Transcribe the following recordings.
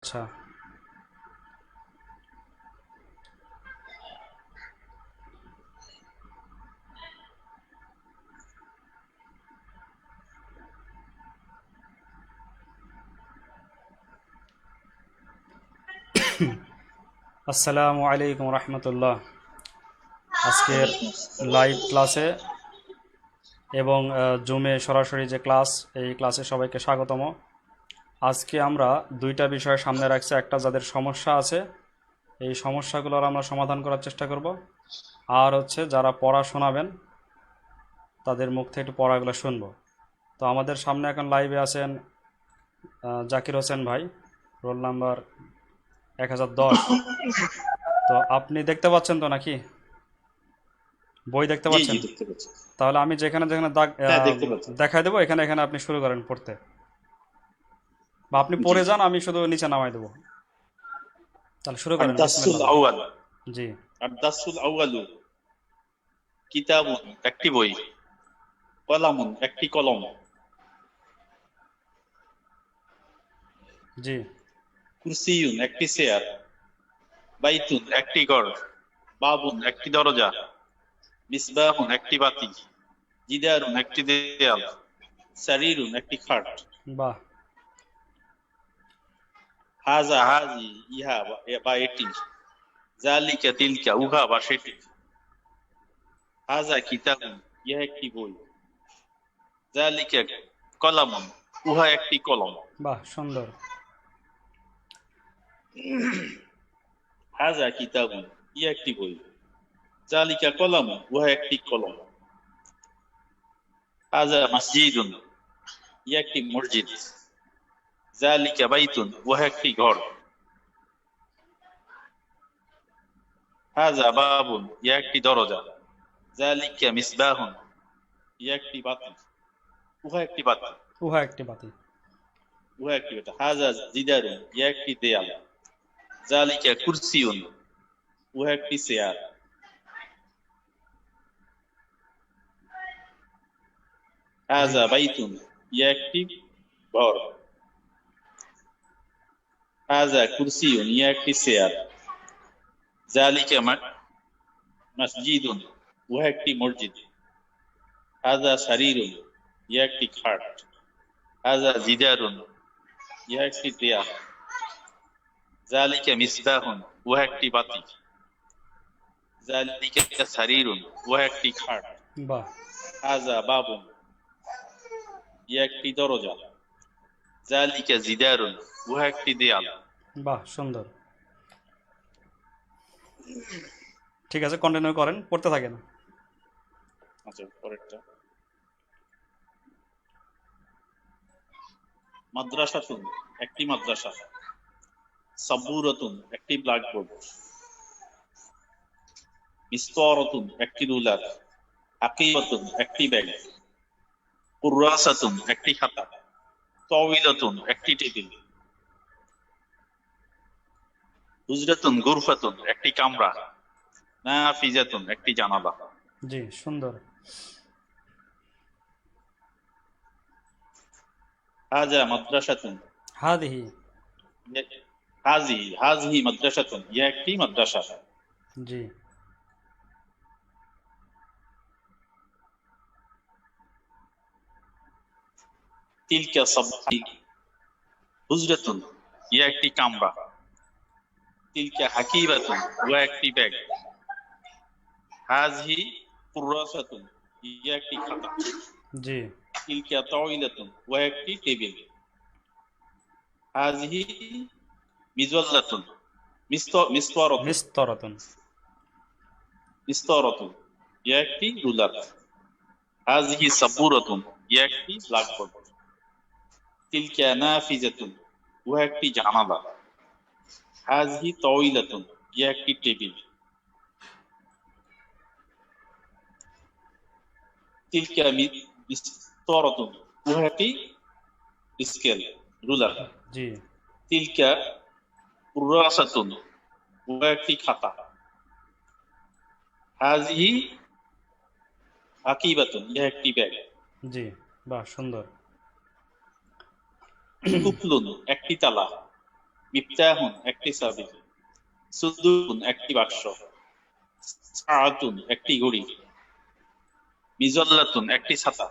আচ্ছা। আসসালামু আলাইকুম রহমতুল্লাহ। আজকের ওয়ালাইকুম আসসালাম। লাইভ ক্লাসে এবং জুমে সরাসরি যে ক্লাস, এই ক্লাসে সবাইকে স্বাগতম। আজকে আমরা দুইটা বিষয় সামনে রাখছি। একটা, যাদের সমস্যা আছে এই সমস্যাগুলোর আমরা সমাধান করার চেষ্টা করব, আর হচ্ছে যারা পড়া শোনাবেন তাদের মুখ থেকে একটু পড়াগুলো শুনবো। তো আমাদের সামনে এখন লাইভে আছেন জাকির হোসেন ভাই, রোল নাম্বার 1010। তো আপনি দেখতে পাচ্ছেন তো নাকি? বই দেখতে জি জি পাচ্ছেন? দেখতে পাচ্ছি। তাহলে আমি যেখানে যেখানে দাগ হ্যাঁ দেখতে পাচ্ছি। দেখাই দেবো, এখানে এখানে আপনি শুরু করেন পড়তে, বা আপনি জি পড়ে জি। যান, আমি শুধু নিচে নামাই দেবো। তাহলে শুরু করেন, আদ-দাসুল বিসমিল্লাহ বলে। আউয়াল। জি। আদ-দাসুল আউয়ালু কিতাবুন একটি বই, কলামুন একটি কলম, জি। কুরসিয়ুন একটি চেয়ার, বাইতুন একটি ঘর, বাবুন একটি দরজা, মিসবাহুন একটি বাতি, জিদারুন একটি দেয়াল, সারিরুন একটি খাট। বাহ। হাজা হাজি ইহা বা এটি, জালিকা তিলকা উহা বা সেটি, হাজা কিতাবুন ইহা একটি বই, জালিকা কলামুন উহা একটি কলম, বাহ, সুন্দর। হাজা কিতাবুন ইহা একটি বই, জালিকা কলামুন উহা একটি কলম, হাজা মসজিদুন ইহা একটি মসজিদ, জালিকা বাইতুন উহা একটি ঘর, হাজা বাবুন ইহা একটি দরজা, জালিকা মিসবাহুন ইহা একটি বাতি, উহা একটি বাতি, উহা একটি বাতি। উহা একটি বাতি, হাজা জিদারুন ইহা একটি দেয়াল, জালিকা কুরসিউন উহা একটি চেয়ার, জি। হাজা বাইতুন ইহা একটি ঘর, হাজা কুরসিউন ইহা একটি চেয়ার, জালিকা মসজিদুন উহা একটি মসজিদ, হাজা সারিরুন ইহা একটি খাট, হাজা জিদারুন ইহা একটি দেয়াল, জালিকা মিসবাহুন উহা একটি বাতি, জালিকা সারিরুন উহা একটি খাট, বাহ। হাজা বাবুন ইহা একটি দরজা, জালিকা জিদারুন উহা একটি দেয়াল। বাহ, সুন্দর। ঠিক আছে, কন্টিনিউ করেন, পড়তে থাকেন। আচ্ছা পরেরটা, মাদ্রাসাতুন একটি মাদ্রাসা, সাব্বুরাতুন একটি ব্ল্যাকবোর্ড, মিসতারাতুন একটি রুলার, আকিবাতুন একটি ব্যাগ, কুররাসাতুন একটি খাতা, তাওয়িলাতুন একটি টেবিল, হুজরাতুন গুরফাতুন একটি কামরা, নাফিজাতুন একটি জানালা। জি, সুন্দর। হাজা মাদ্রাসাতুন হাদিহি। হাজিহি মাদ্রাসাতুন ইহা একটি মাদ্রাসা, জি। তিলকা সাবহি হুজরাতুন ইহা একটি কামরা, তিলকা হাকিবাতুন উহা একটি ব্যাগ, হাজহি কুররাসাতুন ইহা একটি খাতা, জি। তিলকা তাওয়িলাতুন উহা একটি টেবিল, হাজহি মিজওয়াল্লাতুন মিসওয়ারাতুন মিস্তরাতুন। মিসওয়ারাতুন ইহা একটি রুলার, হাজহি সাব্বুরাতুন ইহা একটি ব্ল্যাকবোর্ড, তিলকা নাফিজাতুন উহা একটি জানালা, হাজহি তাওয়িলাতুন ইহা একটি টেবিল, তিলকা মিসওয়ারাতুন উহা একটি স্কেল রুলার, জি। তিলকা কুররাসাতুন উহা একটি খাতা, হাজহি আকিবাতুন ইহা একটি ব্যাগ, জি। বাহ, সুন্দর। কুফলুন একটি তালা, মিফতাহুন একটি চাবি, সুদুরুন একটি বাক্স, সাআতুন একটি ঘড়ি, মিজাল্লাতুন একটি ছাতা,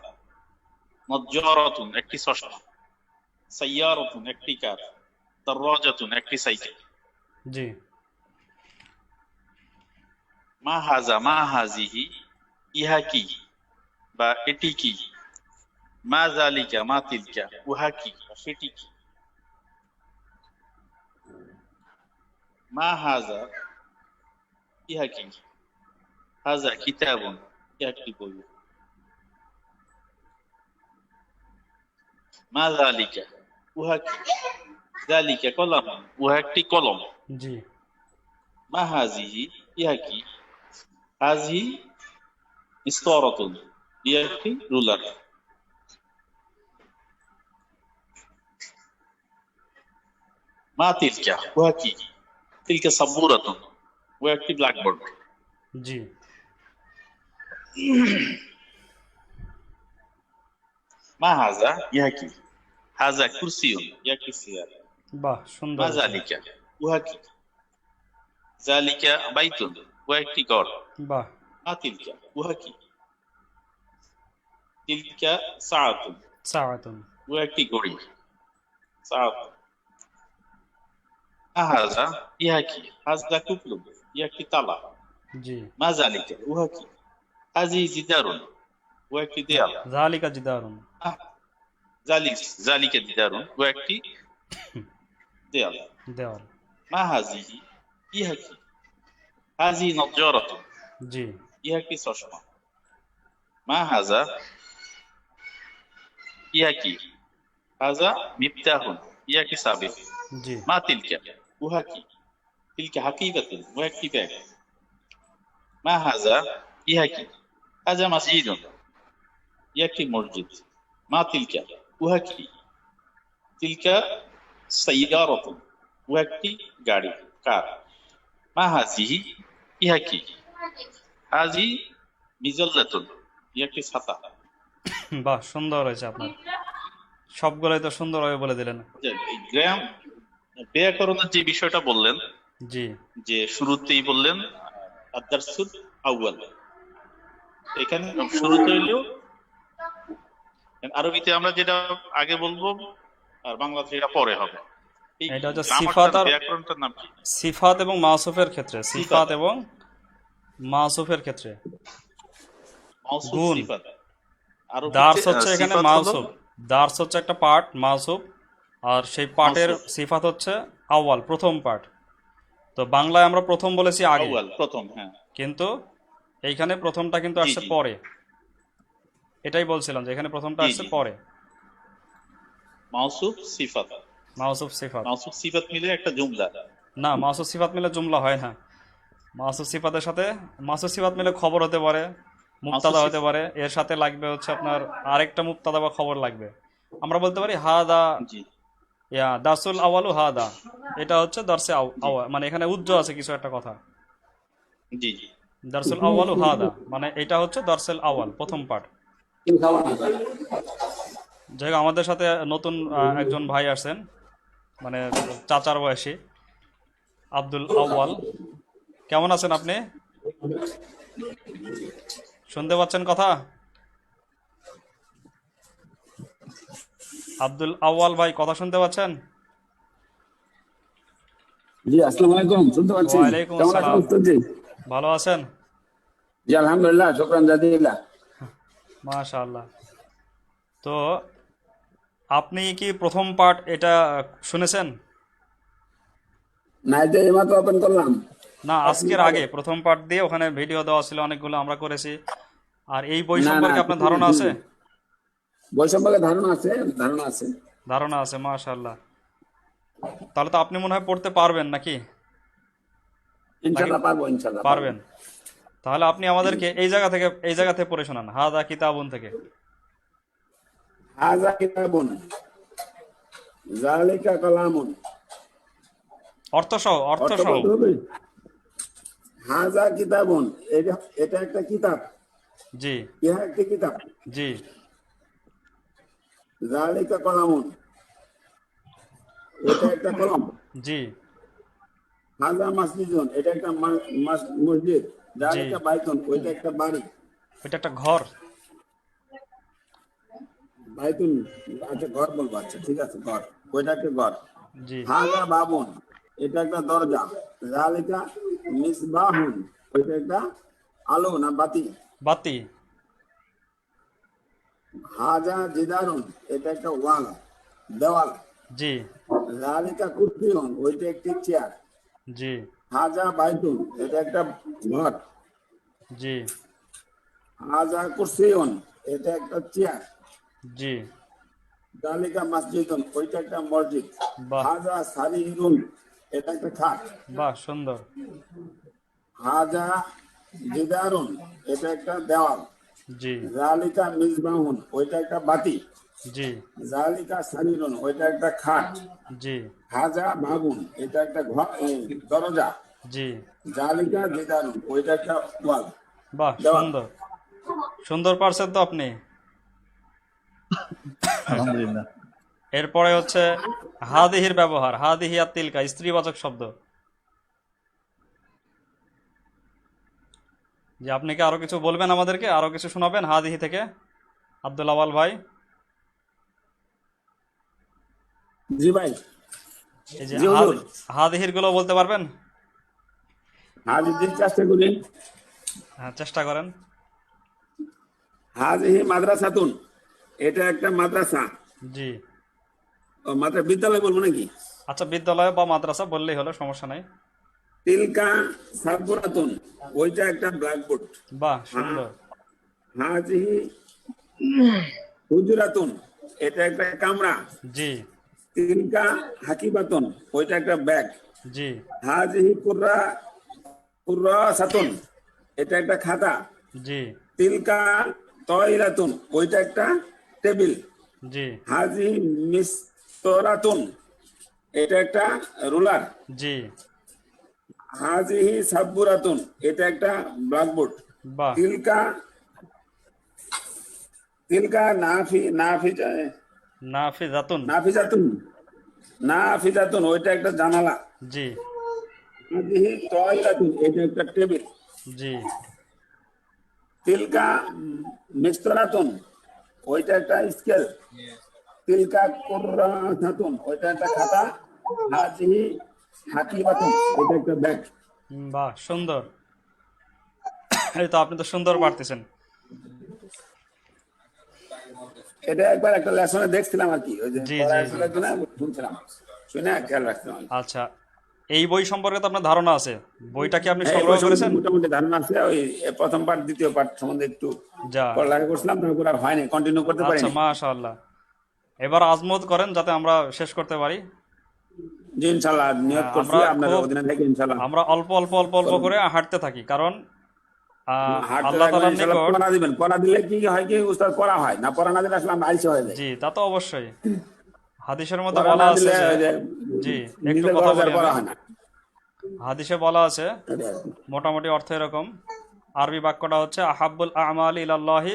নজ্জারাতুন একটি চশমা, সাইয়ারাতুন একটি কার, দাররাজাতুন একটি সাইকেল। জি। মা হাজা মা হাজিহি ইহা কি বা এটি কি, মা জালিকা মা তিলকা উহা কি বা সেটি কি। মা হাজা ইহা কি, হাজা কিতাবুন ইহা একটি বই, মা জালিকা উহা কি, জালিকা কলম উহা একটি কলম। জি। মা হাজিহি ইহা কি, হাজিহি মিসতারাতুন ইহা একটি রুলার। মা তিলকা উহা কি, তিলকা সাব্বুরাতুন উহা একটি ব্ল্যাকবোর্ড। জি। মা হাজা ইহা কি, হাজা কুরসিউন ইহা একটি চেয়ার। বাহ, সুন্দর মা হয়েছে। জালিকা উহা কি, জালিকা বাইতুন উহা একটি ঘর। বাহ। মা তিলকা উহা কি, তিলকা সাআতুন সাআতুন। উহা একটি ঘড়ি, সাআতুন। মা হাজা ইহা কি, হাজা কুফলুন ইহা একটি তালা। জি। মা জালিকা উহা কি, হাজি জিদারুন উহা একটি দেয়াল। যালিকা জিদারুন। জালিকা জিদারুন উহা একটি দেয়াল। দেওয়াল। মা হাজিহি ইহা কি, হাজি নজ্জারাতুন জি। ইহা একটি চশমা। মা হাজা ইহা কি, হাজা মিফতাহুন ইহা একটি চাবি। জি। মা তিলকা উহা কি, তিলকা হাকিকাতুন উহা একটি ব্যাগ। মা হাজা ইহা কি, হাজা মসজিদুন ইহা একটি মসজিদ। মা তিলকা উহা কি, তিলকা সাইয়ারাতুন উহা একটি গাড়ি, কার। মা হাজিহি ইহা কি, হাজি মিজাল্লাতুন ইহা একটি ছাতা। বাহ, সুন্দর হয়েছে আপনার। সবগুলোই তো সুন্দরভাবে বলে দিলেন। এই গ্রাম ব্যাকরণের যে বিষয়টা বললেন, জি। যে শুরুতেই বললেন আদ-দারসুল আউয়াল, এখানে শুরুতে হইলেও আরবিতে আমরা যেটা আগে বলবো আর বাংলাতে এটা পরে হবে। এই এটা হচ্ছে সিফাত গ্রামারটার আর ব্যাকরণটার নাম কি? সিফাত এবং মাউসুফের ক্ষেত্রে, সিফাত সিফাত এবং মাউসুফের ক্ষেত্রে মাউসুফ গুণ। সিফাত। আরবিতে দার্স হচ্ছে এখানে সিফাত হলো মাউসুফ। দার্স হচ্ছে একটা পার্ট মাউসুফ, আর সেই পার্টের মাউসুফ, সিফাত হচ্ছে আউয়াল, প্রথম পার্ট। তো বাংলায় আমরা প্রথম বলেছি আগে, আউয়াল প্রথম, হ্যাঁ। কিন্তু এইখানে প্রথমটা কিন্তু জি আসছে জি পরে। এটাই বলছিলাম যে এখানে প্রথমটা জি আসছে জি পরে। মাউসুফ সিফাত, মাউসুফ সিফাত। মাউসুফ সিফাত মিলে একটা জুমলা। না, মাউসুফ সিফাত মিলে জুমলা হয় না। মাউসুফ সিফাতের সাথে মাউসুফ সিফাত মিলে খবর হতে পারে, মাউসুফ মুক্তাদা হতে সিফাত, পারে, এর সাথে লাগবে হচ্ছে আপনার আরেকটা মুক্তাদা বা খবর লাগবে। আমরা বলতে পারি হাদা জি ইয়া দারসুল আওয়ালু হাদা, এটা হচ্ছে দারসে জি মানে এখানে উজ্জ আছে কিছু একটা কথা। জি জি দারসুল আওয়ালু হাদা মানে এটা হচ্ছে দারসুল আওয়াল, প্রথম পার্ট। যাই হোক, আমাদের সাথে নতুন একজন ভাই আসছেন, মানে চাচার বয়সী, আব্দুল আউয়াল। কেমন আছেন আপনি? শুনতে পাচ্ছেন কথা? আব্দুল আউয়াল ভাই, কথা শুনতে পাচ্ছেন? জি, আসসালামু আলাইকুম। শুনতে পাচ্ছি। ওয়ালাইকুম কেমন আছেন আসসালাম। উস্তাদজি? ভালো আছেন? জি, আলহামদুলিল্লাহ, শুকরান জাজিলা। মাশাআল্লাহ। তো আপনি কি প্রথম পার্ট এটা শুনেছেন? না, যে এইমাত্র ওপেন করলাম না, 1 আজকের মিনিট আগে আগে। প্রথম পার্ট দিয়ে ওখানে ভিডিও দেওয়া ছিল অনেকগুলো, আমরা করেছি। আর এই বই না না, সম্পর্কে আপনার ধারণা আছে? বই সম্পর্কে ধারণা আছে, ধারণা আছে। ধারণা আছে, মাশাআল্লাহ। তাহলে তো আপনি মনে হয় পড়তে পারবেন নাকি? নাকি ইনশাআল্লাহ পারবো, ইনশাআল্লাহ পারবো। পারবেন? তাহলে আপনি আমাদেরকে এই জায়গা থেকে পড়ে শোনান, হাদা কিতাবুন থেকে। হাযা কিতাবুন, যালিকা কালামুন। অর্থ সহ, অর্থ অর্থ সহ। বলতে হবে। হাযা কিতাবুন, এটা এটা একটা কিতাব। জি। ইহা একটি কিতাব। জি। যালিকা কালামুন, এটা একটা কলম। জি হাজা মসজিদুন, এটা একটা মসজিদ। জি। জালিকা বাইতুন, ওইটা একটা বাড়ি। ওইটা একটা ঘর। বাইতুন, আচ্ছা ঘর বলবো, আচ্ছা ঠিক আছে ঘর, ওইটা একটা ঘর। জি হাজা বাবুন, এটা একটা দরজা। জালিকা মিসবাহুন, ওইটা একটা আলো না বাতি। বাতি। হাজা জিদারুন, এটা একটা ওয়াল, দেওয়াল। জি জালিকা কুরসিউন, ওইটা একটি চেয়ার। জি হাজা বাইতুন, এটা একটা ঘর। জি হাজা কুরসিউন, এটা একটা চেয়ার। জি। জালিকা মসজিদুন, ওইটা একটা মসজিদ। বাহ হাজা সারিরুন, এটা একটা খাট। বাহ, সুন্দর। হাজা জিদারুন, এটা একটা দেওয়াল। জি জালিকা মিসবাহুন, ওইটা একটা বাতি। জি জালিকা সারিরুন, ওইটা একটা খাট। জি হাজা বাবুন, এটা একটা ঘর, দরজা। জি। জালিকা জিদারুন, ওইটা একটা ওয়াল, বাহ, দেওয়াল। সুন্দর। সুন্দর পারছেন তো আপনি। আলহামদুলিল্লাহ। এরপরে হচ্ছে হাদিহির ব্যবহার। হাদিহি আর তিলকা স্ত্রীবাচক শব্দ। যে আপনি কি আরো কিছু বলবেন আমাদেরকে, আরো কিছু শোনাবেন হাদিহি থেকে, আব্দুল আওয়াল ভাই? জি ভাই। এই যে জি হুজুর। হাদিহির গুলো বলতে পারবেন? হাজির চেষ্টা করি। হ্যাঁ, চেষ্টা করেন। হাজিহি মাদ্রাসাতুন, এটা একটা মাদ্রাসা। জি। ও, বিদ্যালয় বলবো নাকি? আচ্ছা, বিদ্যালয় বা মাদ্রাসা বললেই হলো, সমস্যা নাই। তিলকা সাবরাতুন, ওইটা একটা ব্ল্যাকবোর্ড। বাহ, সুন্দর। হাজিহি হুজরাতুন, এটা একটা কামরা। জি তিলকা হাকিবাতুন, ওইটা একটা ব্যাগ। জি হাজিহি কুর্রাসাতুন, এটা একটা খাতা। জি তিলকা তয়রাতুন, ওইটা একটা টেবিল। জি হাজি মিস্তরাতুন, এটা একটা রুলার। জি। হাজিহি সাবুরাতুন, এটা একটা ব্ল্যাকবোর্ড। বাহ তিলকা তিলকা নাফিজাতুন। নাফিজাতুন, নাফিজাতুন, ওইটা একটা জানালা। জি হাজিহি তয়রাতুন, এটা একটা টেবিল। জি তিলকা মিস্তরাতুন, ওইটা একটা স্কেল। তিলকা কুর্রাসাতুন, ওইটা একটা খাতা। হাজিহি হাকিবাতুন, এটা একটা ব্যাগ। বাহ, সুন্দর। এই তো, আপনি তো সুন্দর পারতেছেন। এটা একবার একটা লেসনে দেখছিলাম আর কি, ওই যে জি জি জি। পড়াশোনার জন্য শুনছিলাম, শুনে খেয়াল রাখছিলাম। আচ্ছা, এই বই সম্পর্কে তো আপনার ধারণা আছে। বইটা কি আপনি হ্যাঁ, এই সংগ্রহ বই সম্বন্ধে করেছেন? মোটামুটি ধারণা আছে। ওই প্রথম পার্ট দ্বিতীয় পার্ট সম্বন্ধে একটু যা। পড়ালেখা করছিলাম, তারপর আর হয়নি, কন্টিনিউ করতে আচ্ছা, পারিনি। মাশাআল্লাহ। এবার আজমত করেন যাতে আমরা শেষ করতে পারি। জি ইনশাল্লাহ নিয়ত হ্যাঁ, করছি আপনার অধীনে থেকে ইনশাল্লাহ আমরা অল্প অল্প অল্প অল্প করে হাঁটতে থাকি, কারণ হাঁটতে আল্লাহ থাকবেন তাআলার ইনশাল্লাহ। নিকট। পড়া দিবেন, পড়া দিলে কি হয় কি উস্তাদ, পড়া হয় না, পড়া না দিলে আসলে আমরা আলসে হয়ে যাই। জি, তা তো অবশ্যই। হাদিসের মধ্যে পড়া বলা না আছে দিলে যে, ওই যে জি, একটু নিজের কথা খরচ আর বলি পড়া আমি। হয় না। হাদিসে বলা আছে, এটাই আর কি। মোটামুটি অর্থ এরকম। আরবি বাক্যটা হচ্ছে আহাব্বুল আমালি ইলাল্লাহি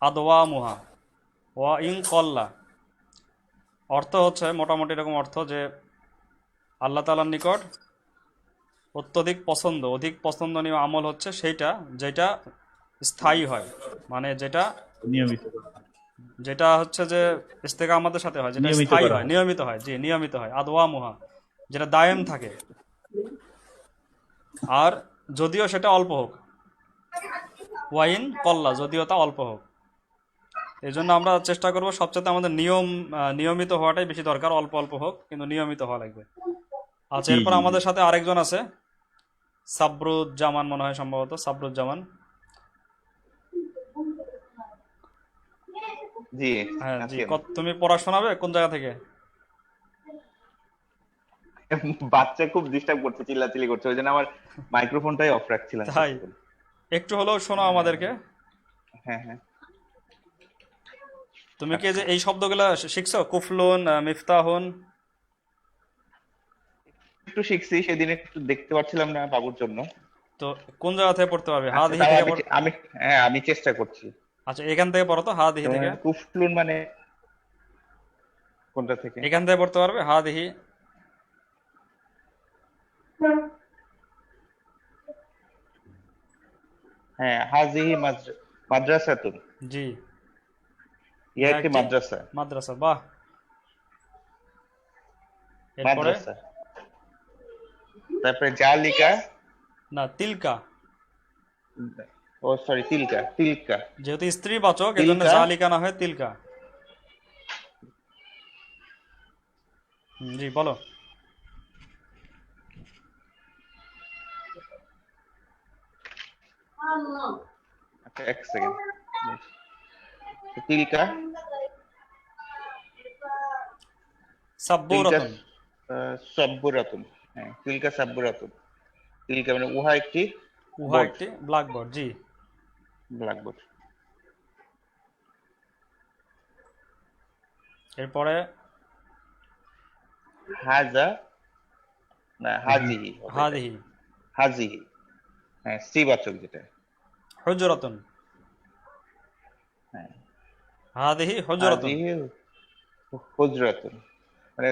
আদওয়ামুহা ওয়া ইন কল্লা। অর্থ হচ্ছে মোটামুটি এরকম অর্থ যে আল্লাহ তাআলার নিকট অত্যধিক পছন্দ, অধিক পছন্দনীয় আমল হচ্ছে সেইটা যেটা স্থায়ী হয়, মানে যেটা নিয়মিত যেটা হচ্ছে যে ইস্তেকামতের সাথে হয়, যেটা নিয়মিত স্থায়ী করা হয়, হয়। নিয়মিত হয়। জি, নিয়মিত হয়। আদওয়ামুহা, যেটা দায়েম থাকে। আর যদিও সেটা অল্প হোক, ওয়াইন কল্লা, যদিও তা অল্প হোক। এই জন্য আমরা চেষ্টা করব সবচেয়ে আমাদের নিয়মিত হওয়াটাই বেশি দরকার। অল্প অল্প হোক, কিন্তু নিয়মিত হওয়া লাগবে। আচ্ছা, জি এরপর জি জি। আমাদের সাথে আরেকজন আছে, সাবরুজ্জামান মনে হয়, সম্ভবত সাবরুজ্জামান। জি হ্যাঁ জি, আছেন। তুমি পড়া শোনাবে কোন জায়গা থেকে? বাচ্চা খুব ডিস্টার্ব করছে, চিল্লাচিল্লি করছে, ওই জন্য আমার মাইক্রোফোনটাই অফ রাখছিলাম তাই কিছুক্ষণ। একটু হলেও শোনাও আমাদেরকে। হ্যাঁ হ্যাঁ। তুমি কি আচ্ছা, যে এই শব্দগুলো শিখছো, কুফলুন, মিফতাহুন? একটু শিখছি, সেদিন একটু দেখতে পাচ্ছিলাম না বাবুর জন্য। তো কোন জায়গা থেকে পড়তে পারবে? আচ্ছা, হাদিহি তাও থেকে আমি পড়। আমি হ্যাঁ আমি চেষ্টা করছি। আচ্ছা, এখান থেকে পড়ো তো, হাদিহি তোমার থেকে। কুফলুন মানে কোনটা থেকে? এখান থেকে পড়তে পারবে হাদিহি। হ্যাঁ, হাজিহি মাদ্রাসাতুন, জি, ইহা ইহা একটি একটি মাদ্রাসা। মাদ্রাসা। বাহ। এরপরে মাদ্রাসা। তারপরে জালিকা, না, তিলকা। ও সরি, তিলকা, তিলকা, যেহেতু স্ত্রীবাচক এই জন্য তিলকা, জালিকা না হয় তিলকা। জি, বলো। আচ্ছা, এক সেকেন্ড। তিলকা, তিলকা সাব্বুরাতুন। সাব্বুরাতুন। হ্যাঁ, তিলকা সাব্বুরাতুন। তিলকা মানে উহা একটি উহা বোর্ড, একটি ব্ল্যাকবোর্ড। জি। ব্ল্যাকবোর্ড। এরপরে হাজা, না হাজিহি হবে এটা। হাদিহি হাজিহি, হ্যাঁ, স্ত্রীবাচক যেটা। হুজরাতুন। হ্যাঁ, হাদিহি হুজরাতুন। হাজিহি হুজরাতুন, মানে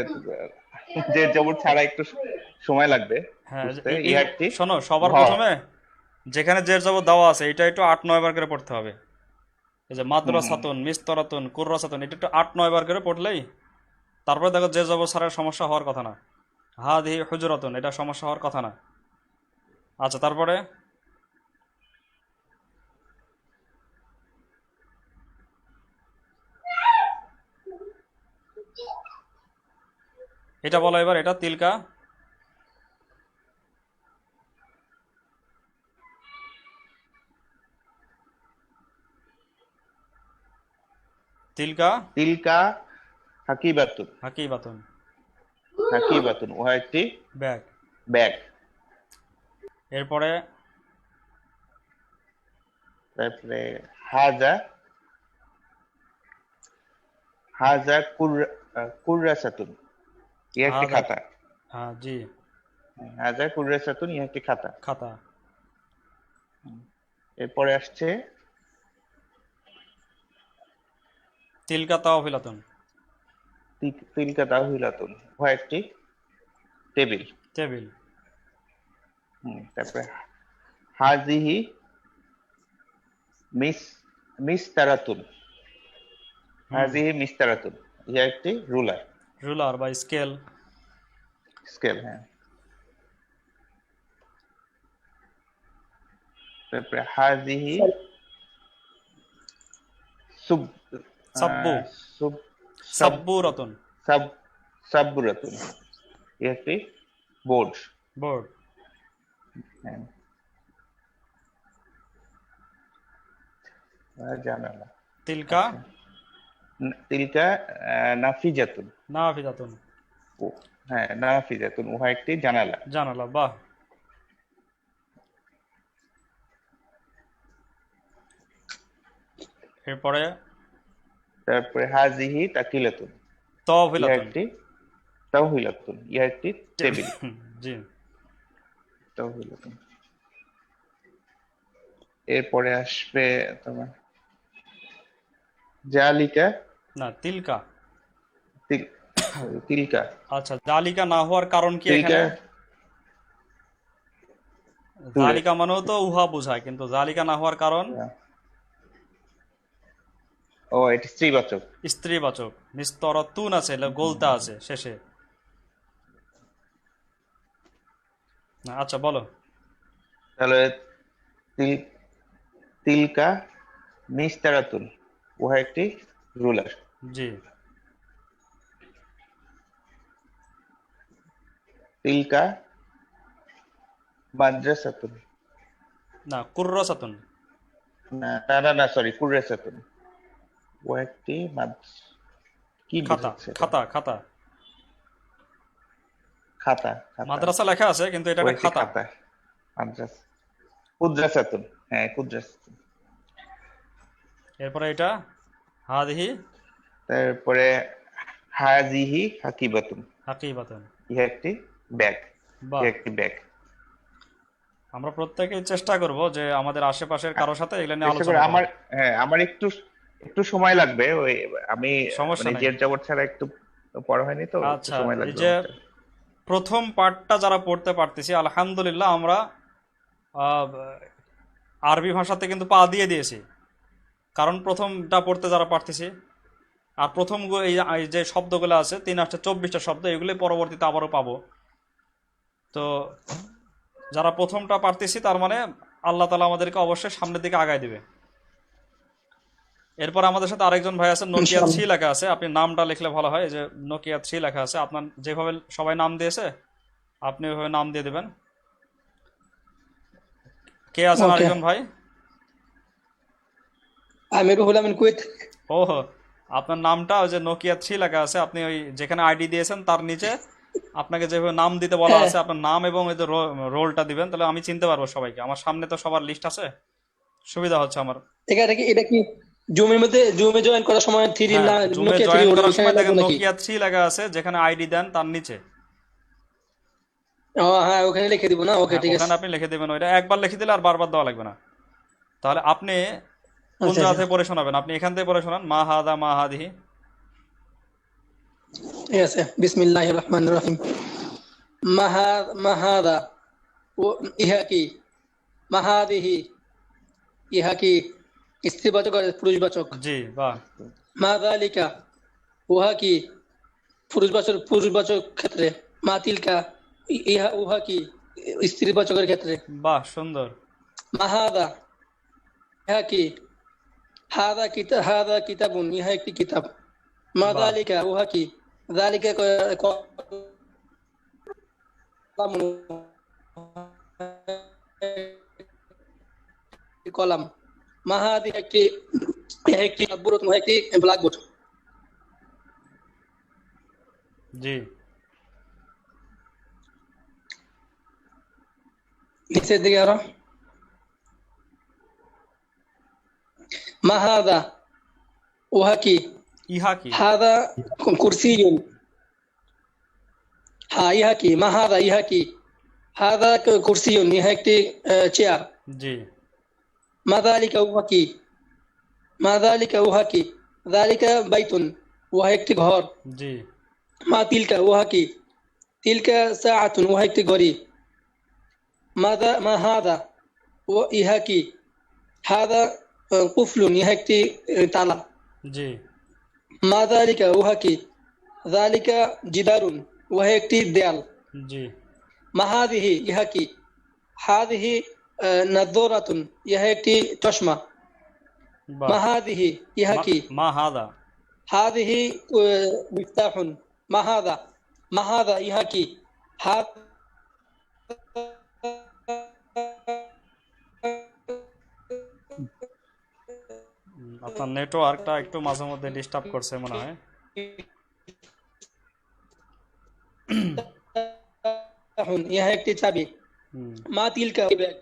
যে জবর ছাড়া একটু সময় লাগবে হ্যাঁ, বুঝতে। এই ইহা একটি শোনো, সবার ঘর। প্রথমে যেখানে জের জবর দেওয়া আছে এটা একটু 8-9 বার করে পড়তে হবে। এই যে হুম হুম। মাদ্রাসাতুন, মিস্তরাতুন, কুররাসাতুন, এটা একটু 8-9 বার করে পড়লেই তারপরে দেখো জের জবর ছাড়ার সমস্যা হওয়ার কথা না। হাদিহি হুজরাতুন, এটা সমস্যা হওয়ার কথা না। আচ্ছা, তারপরে এটা বলো এবার, এটা তিলকা। তিলকা তিলকা হাকিবাতুন, হাকিবাতুন। হাকিবাতুন উহা একটি ব্যাগ। ব্যাগ। এরপরে তারপরে হাজা, হাজা কুররাসাতুন, ইহা একটি হাদা। খাতা। হ্যাঁ, জি, হাজা কুররাসাতুন, ইহা একটি খাতা। খাতা। এরপরে আসছে তিলকা তাওফিলাতুন। তিলকা তাহবিলাতুন, উহা একটি টেবিল। টেবিল। তারপরে হাজিহি মিস মিস্তারাতুন, হুম। হাজিহি মিস্তারাতুন, ইহা একটি রুলার, রুলার বা স্কেল। স্কেল। হ্যাঁ। তারপরে হাজিহি সুব সাব্বু। সুব সাব সাব্বুরাতুন। সাব সাবুরাতুন, ইহা একটি বোর্ড। বোর্ড। হ্যাঁ। জানালা। তিলকা আচ্ছা, তিলকা নাফিজাতুন, নাফিজাতুন। ও হ্যাঁ, নাফিজাতুন উহা একটি জানালা। জানালা। বাহ। এরপরে তারপরে হাজিহি তাকিলাতুন, ইহা তাওফিলাতুন। একটি তাওহিলাতুন, ইহা একটি টেবিল। জি। তাওহিলাতুন। এরপরে আসবে তোমার জালিকা, না, তিলকা। তিল- তিলকা, আচ্ছা, জালিকা না হওয়ার কারণ কি তিলকা এখানে? দূরে। জালিকা মানেও তো উহা বোঝায়, কিন্তু জালিকা না হওয়ার কারণ ও এটি স্ত্রীবাচক। স্ত্রীবাচক। মিস্তরাতুন আছে, গোলতা আছে শেষে। না, আচ্ছা, বলো। তাহলে তিল- তিলকা মিস্তারাতুন, উহা একটি রুলার। জি। তিলকা মাদ্রাসাতুন, না, কুররাসাতুন। না না না না, সরি, কুররাসাতুন, উহা একটি কি খাতা। বোঝাচ্ছে এটা? খাতা। খাতা। খাতা, খাতা, মাদ্রাসা লেখা আছে কিন্তু এটা ও একটা একটি খাতা। খাতা। মাদ্রাসা, কুদ্রাসাতুন, হ্যাঁ কুদ্রাসাতুন। এরপরে এটা হাদিহি তারপরে হাজিহি হাকিবাতুন, হাকিবাতুন। ইহা একটি ব্যাগ, বাহ। ইহা একটি ব্যাগ। আমরা প্রত্যেকেই চেষ্টা করব যে আমাদের আশেপাশের কারোর সাথে এগুলো নিয়ে চেষ্টা করে আলোচনা আমার, করার। হ্যাঁ আমার একটু একটু সময় লাগবে, ওই আমি সমস্যা মানে নাই। জের জবর ছাড়া একটু পড়া হয়নি তো, একটু আচ্ছা, সময় এই লাগবে যে আমাকে। প্রথম পার্টটা যারা পড়তে পারতেছি, আলহামদুলিল্লাহ, আমরা আহ, আরবি ভাষাতে কিন্তু পা দিয়ে দিয়েছি, কারণ প্রথমটা পড়তে যারা পারতেছি। আর প্রথম এই যে শব্দগুলো আছে 3 8 24টা শব্দ, এগুলি পরবর্তীতে আবারও পাবো। তো যারা প্রথমটা পারতেছি তার মানে আল্লাহ তালা আমাদেরকে অবশ্যই সামনের দিকে আগায় দিবে। এরপর আমাদের সাথে আরেকজন ভাই আছে, নোকিয়া 3 লেখা আছে, আপনি নামটা লিখলে ভালো হয়। এই যে নোকিয়া 3 লেখা আছে, আপনার যেভাবে সবাই নাম দিয়েছে আপনি ওইভাবে নাম দিয়ে দেবেন। কে আছেন ওকে, আরেকজন ভাই? আমি রুহুল আমিন, কুয়েত। ও, আপনার নামটা ওই যে নোকিয়া 3 লেখা আছে, আপনি ওই যেখানে আইডি দিয়েছেন তার নিচে আপনাকে যেভাবে নাম দিতে বলা হ্যাঁ, আছে আপনার নাম এবং ওই যে রোলটা দিবেন, তাহলে আমি চিনতে পারবো সবাইকে। আমার সামনে তো সবার লিস্ট আছে, সুবিধা হচ্ছে আমার। এটা কি জুমে জয়েন করার সময় থ্রি হ্যাঁ, না জুমে নোকিয়া থ্রি জয়েন করার ওইখানে সময় লাগবে দেখেন নাকি? নোকিয়া 3 লেখা আছে, যেখানে আইডি দেন তার নিচে। ও হ্যাঁ, ওখানে লিখে দিব না? ওকে, হ্যাঁ, ঠিক আছে। ওখানে আপনি লিখে দেবেন, ওইটা একবার লিখে দিলে আর বারবার দেওয়া লাগবে না। তাহলে আপনি কোন আচ্ছা, জায়গা আচ্ছা, থেকে পড়ে শোনাবেন? আপনি এখান থেকে পড়ে শোনান, মা হাদা মা হাদিহি। ঠিক আছে। বিসমিল্লাহির রহমানির রহিম। মাহাদা, ও ইহা কি? মাহাদিহি, ইহা কি? স্ত্রীবাচক আর পুরুষবাচক। জি, বাহ। মা যালিকা, উহা কি? পুরুষবাচক ক্ষেত্রে। মা তিলকা, ইহা উহা কি? স্ত্রীবাচকের ক্ষেত্রে। বাহ, সুন্দর। মাহাদা, ইহা কি? হাদা কিতাবুন, ইহা একটি কিতাব। মা বাহ, যালিকা, উহা কি? যালিকা কলামুন, কলাম। মাহাদি ইহা একটি সাববোর্ড, উহা একটি ব্ল্যাকবোর্ড। জি, নিচের দিকে আরো। মাহাদা, উহা কি? ইহা কি? হাদা কুরসিয়ুন, হ্যাঁ, ইহা কি? মাহাদা, ইহা কি? হাদা কুরসিয়ুন, ইহা একটি চেয়ার। জি, মাযালিকা, উহা কি? মাযালিকা, উহা কি? যালিকা বাইতুন, উহা একটি ঘর। জি, মা তিলকা, উহা কি? তিলকা সাআতুন, উহা একটি ঘড়ি। মা হাদা, ও ইহা কি? হাদা কুফলুন, ইহা একটি তালা। জি, মা যালিকা, উহা কি? যালিকা জিদারুন, উহা একটি দেয়াল। জি, মা হাদিহি, ইহা কি? হাদিহি নাযরাতুন, ইহা একটি চশমা। বাহ। মা হাদিহি, ইহা কি? মা হাদা। হাদিহি মিফতাহুন। মা হাদা, মা হাদা, ইহা কি? হাদা আপনার নেটওয়ার্কটা একটু মাঝে মধ্যে ডিস্টার্ব করছে মনে হয়। ইহা একটি চাবি। হুম, মা তিলকা ব্যাগ।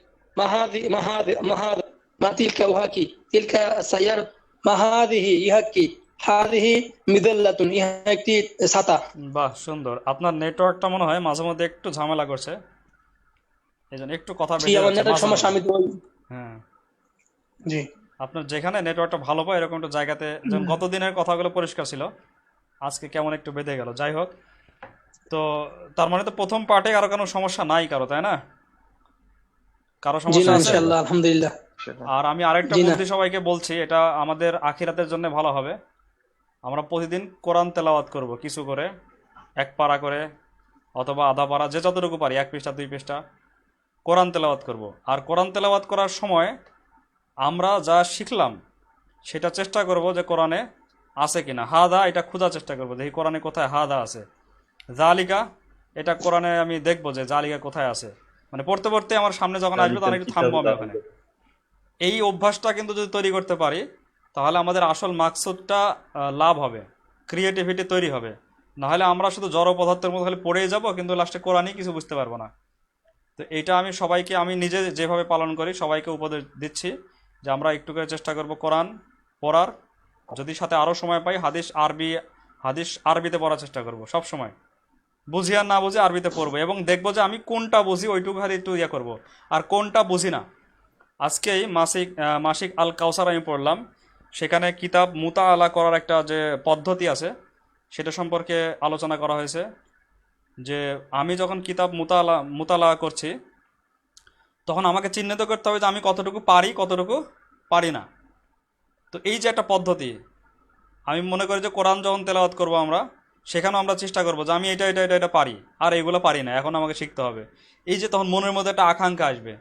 মা তিলকা, উহা কি? তিলকা সাইয়ার। মা হাদিহি, ইহা কি? হাদিহি মিদাল্লাতুন, ইহা একটি ছাতা। বাহ, সুন্দর। আপনার নেটওয়ার্কটা মনে হয় মাঝে মধ্যে একটু ঝামেলা করছে, এই জন্য একটু কথা জি, বেঁধে আমার যাচ্ছে নেটের মাঝে সমস্যা, মধ্যে। আমি তো হ্যাঁ, জি। আপনার যেখানে নেটওয়ার্কটা ভালো পায় এরকম একটু জায়গাতে, যেমন গত দিনের কথাগুলো পরিষ্কার ছিল, আজকে কেমন একটু বেঁধে গেল। যাই হোক, তো তার মানে তো প্রথম পার্টে কারো কোনো সমস্যা নাই কারো, তাই না? কারো জি সমস্যা না, আছে? ইনশাআল্লাহ, আলহামদুলিল্লাহ। সেটা আর আমি আরেকটা জি না। বুদ্ধি সবাইকে বলছি, এটা আমাদের আখিরাতের জন্য ভালো হবে। আমরা প্রতিদিন কোরআন তেলাওয়াত করব, কিছু করে, এক পারা করে অথবা আধা পারা, যে যতটুকু পারি, 1 পৃষ্ঠা 2 পৃষ্ঠা কোরআন তেলাওয়াত করব। আর কোরআন তেলাওয়াত করার সময় আমরা যা শিখলাম সেটা চেষ্টা করব যে কোরআনে আছে কিনা। হাদা, এটা খোঁজার চেষ্টা করব যে এই কোরআনে কোথায় হাদা আছে। জালিকা, এটা কোরআনে আমি দেখব যে জালিকা কোথায় আছে, মানে পড়তে পড়তে আমার সামনে যখন আসবে তখন একটু থামবো আমি ওখানে। এই অভ্যাসটা কিন্তু যদি তৈরি করতে পারি তাহলে আমাদের আসল মাকসুদটা লাভ হবে, ক্রিয়েটিভিটি তৈরি হবে। নাহলে আমরা শুধু জড় পদার্থের মতো খালি পড়েই যাব, কিন্তু লাস্টে কোরআনই কিছু বুঝতে পারবো না। তো এইটা আমি সবাইকে, আমি নিজে যেভাবে পালন করি সবাইকে উপদেশ দিচ্ছি যে আমরা একটু করে চেষ্টা করব কোরআন পড়ার, যদি সাথে আরও সময় পাই হাদিস আরবিতে পড়ার চেষ্টা করব সব সময়। বুঝি আর না বুঝি আরবিতে পড়বো, এবং দেখবো যে আমি কোনটা বুঝি ওইটুকু খালি একটু ইয়ে করবো, আর কোনটা বুঝি না। আজকেই মাসিক আল কাউসার আমি পড়লাম, সেখানে কিতাব মুতাআলা করার একটা যে পদ্ধতি আছে সেটা সম্পর্কে আলোচনা করা হয়েছে। যে আমি যখন কিতাব মুতালা করছি তখন আমাকে চিহ্নিত করতে হবে যে আমি কতটুকু পারি কতটুকু পারি না। তো এই যে একটা পদ্ধতি, আমি মনে করি যে কোরআন যখন তেলাওয়াত করবো আমরা, সেখানেও আমরা চেষ্টা করবো যে আমি এটা এটা এটা এটা পারি, আর এইগুলো পারি না, এখন আমাকে শিখতে হবে। এই যে তখন মনের মধ্যে একটা আকাঙ্ক্ষা আসবে,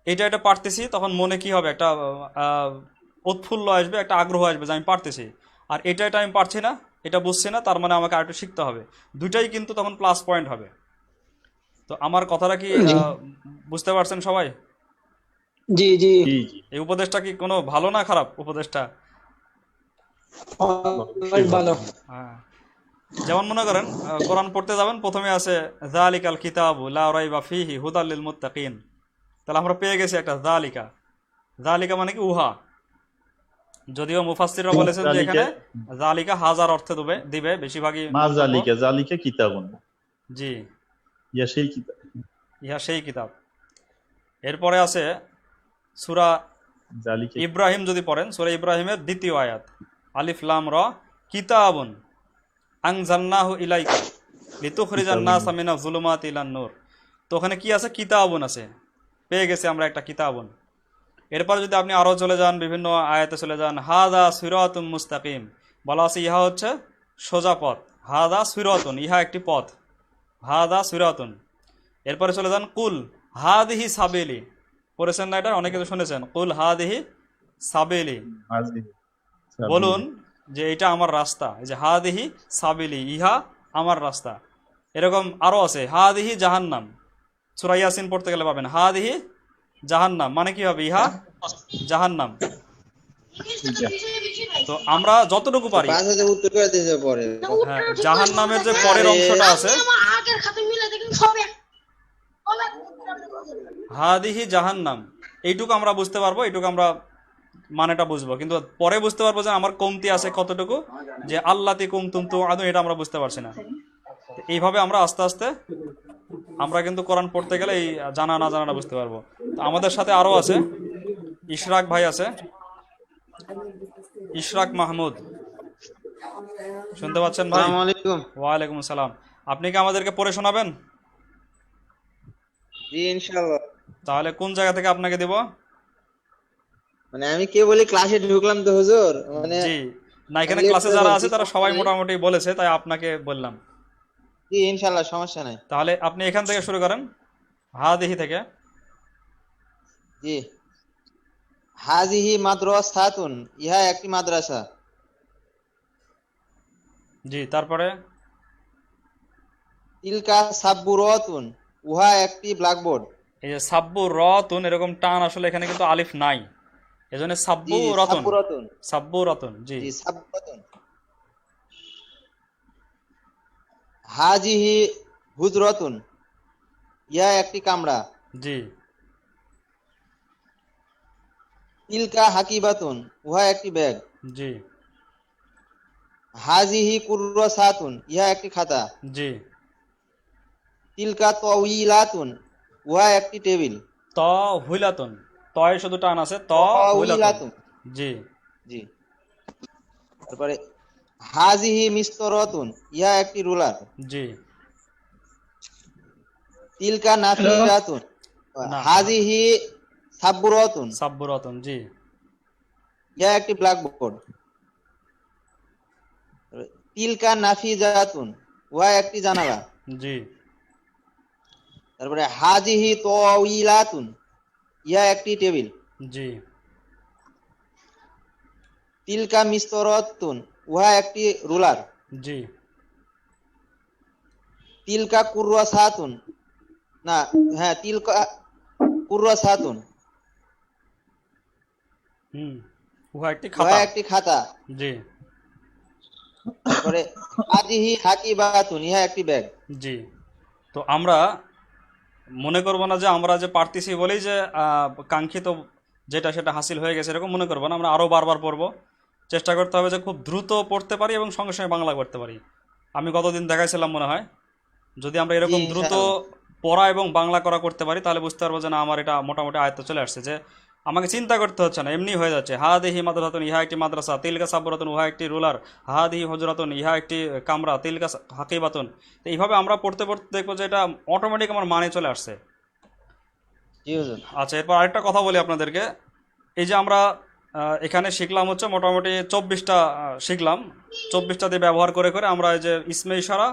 এটা এটা পারতেছি, তখন মনে কি হবে, একটা উৎফুল্ল আসবে, একটা আগ্রহ আসবে যে আমি পারতেছি। আর এটা এটা আমি পারছি না, এটা বুঝছি না, তার মানে আমাকে আরেকটু শিখতে হবে। দুইটাই কিন্তু তখন প্লাস পয়েন্ট হবে। তো আমার কথাটা কি জি বুঝতে পারছেন সবাই? জি জি, জি জি, এই উপদেশটা কি কোনো ভালো না খারাপ উপদেশটা? অনেক ভালো। হ্যাঁ, যেমন মনে করেন কোরআন পড়তে যাবেন, প্রথমে আছে যালিকাল কিতাবু লা রাইবা ফিহি হুদাল লিল মুত্তাকিন। তাহলে আমরা পেয়ে গেছি একটা জালিকা। জালিকা মানে কি উহা। যদিও মুফাসসিররা বলেছেন যে এখানে জালিকা হাজার অর্থে দিবে বেশিরভাগই মা মন্তব্য। জালিকা, জালিকা কিতাবুন, জি, ইয়া সেই কিতাব, ইহা সেই কিতাব। এরপরে আছে সূরা জালিকা ইব্রাহিম, যদি পড়েন সূরা ইব্রাহিমের দ্বিতীয় আয়াত, আলিফ লাম র কিতাবুন আনজালনাহু ইলাইকা লিতুখরিজান নাসা মিনাজ যুলুমাতি ইলান নূর। তো ওখানে কি আছে? কিতাবুন আছে, পেয়ে গেছি আমরা একটা কিতাবুন। এরপর যদি আপনি আরও চলে যান, বিভিন্ন আয়াতে চলে যান, হাদা সিরাতুম মুস্তাকিম, বলা আছে ইহা হচ্ছে সোজা পথ। হাদা সিরাতুন, ইহা একটি পথ, হাদা সিরাতুন। এরপরে চলে যান কুল হাদিহি সাবেলি, পড়েছেন না এটা? অনেকে তো শুনেছেন, কুল হাদিহি সাবেলি, হাজি, বলুন যে এটা আমার রাস্তা। এই যে হাদিহি সাবিলি, ইহা আমার রাস্তা। এরকম আরও আছে, হাদিহি জাহান্নাম, সূরা ইয়াসিন পড়তে গেলে পাবেন হাদিহি জাহান্নাম, মানে কি হবে? ইহা জাহান্নাম। তো আমরা যতটুকু পারি, উত্তর করে দিতে পরে হ্যাঁ, জাহান্নামের যে পরের অংশটা আছে, হাদিহি জাহান্নাম, এইটুকু আমরা বুঝতে পারবো, এইটুকু আমরা মানেটা বুঝবো, কিন্তু পরে বুঝতে পারবো যে আমার কমতি আছে কতটুকু, যে আল্লাতি কুমতুম তুআদুন, এটা আমরা বুঝতে পারছি না। তো এইভাবে আমরা আস্তে আস্তে আমরা কিন্তু কোরআন পড়তে গেলে এই জানা না জানাটা বুঝতে পারবো। তো আমাদের সাথে আরও আছে, ইশরাক ভাই আছে, ইশরাক মাহমুদ, শুনতে পাচ্ছেন ভাই? আসসালামু আলাইকুম। ওয়ালাইকুম আসসালাম। আপনি কি আমাদেরকে পড়ে শোনাবেন? জি ইনশাআল্লাহ। তাহলে কোন জায়গা থেকে আপনাকে দিব? মানে আমি কে বলি ক্লাসে ঢুকলাম তো হুজুর, মানে জি, না এখানে আমি ক্লাসে লিখতে যারা বলছি, আছে তারা সবাই মোটামুটি বলেছে, তাই আপনাকে বললাম। জি ইনশাআল্লাহ, সমস্যা নাই। তাহলে আপনি এখান থেকে শুরু করেন, হাদিহি থেকে। জি, হাজিহি মাদ্রাসাতুন, ইহা একটি মাদ্রাসা। জি, তারপরে তিলকা সাব্বুরাতুন, উহা একটি ব্ল্যাকবোর্ড। এই যে সাব্বু রতুন, এরকম টান আসলে এখানে কিন্তু আলিফ নাই, এজন্য সাব্বু জি রতুন, সাব্বুরাতুন, সাব্বু রতুন। জি, জি সাব্বুরাতুন। হাজিহি হুজরাতুন, ইহা একটি কামরা। জি, তিলকা হাকিবাতুন, উহা একটি ব্যাগ। জি, হাজিহি কুররাসাতুন, ইহা একটি খাতা। জি। তিলকা তাওয়িলাতুন, উহা একটি টেবিল। ত হুইলাতুন, তয় শুধু টান আছে, ত হুইলাতুন। তাওয়িলাতুন, জি, জি। তারপরে হাজিহি মিস্তরাতুন, ইহা একটি রুলার। জি, তিলকা নাফিজাতুন, না, হাজিহি সাব্বুরাতুন, সাব্বু রতুন। জি, ইহা একটি ব্ল্যাকবোর্ড। তিলকা নাফিজাতুন, উহা একটি জানালা। জি, তারপরে হাজিহি তাওয়িলাতুন, ইহা একটি টেবিল। জি, তিলকা মিস্তরাতুন, উহা একটি রুলার। জি, তিলকা কুররাসাতুন, না হ্যাঁ তিলকা কুররাসাতুন, হুম, উহা একটি উহা খাতা। একটি খাতা। জি, তারপরে হাজিহি হাকিবাতুন, ইহা একটি ব্যাগ। জি। তো আমরা মনে করবো না যে আমরা যে পারতেছি বলেই যে কাঙ্ক্ষিত যেটা সেটা হাসিল হয়ে গেছে, এরকম মনে করবো না। আমরা আরও বারবার পড়বো, চেষ্টা করতে হবে যে খুব দ্রুত পড়তে পারি এবং সঙ্গে সঙ্গে বাংলা করতে পারি। আমি গতদিন দেখাইছিলাম মনে হয়, যদি আমরা এরকম জি, দ্রুত ইনশাআল্লাহ। পড়া এবং বাংলা করা করতে পারি, তাহলে বুঝতে পারবো যে না আমার এটা মোটামুটি আয়ত্তে চলে আসছে, যে আমাকে চিন্তা করতে হচ্ছে না, এমনি হয়ে যাচ্ছে। হাদিহি মাদ্রাসাতুন, ইহা একটি মাদ্রাসা। তিলকা সাবরাতুন, উহা একটি রুলার। হাদিহি হুজরাতুন, ইহা একটি কামরা। তিলকা হাকিবাতুন। তো এইভাবে আমরা পড়তে পড়তে দেখবো যে এটা অটোমেটিক আমার মানে চলে আসছে। জি হুজুর। আচ্ছা, এরপর আরেকটা কথা বলি আপনাদেরকে। এই যে আমরা এখানে শিখলাম হচ্ছে মোটামুটি 24টা শিখলাম। 24টা দিয়ে ব্যবহার করে করে আমরা এই যে ইসমে ইশারা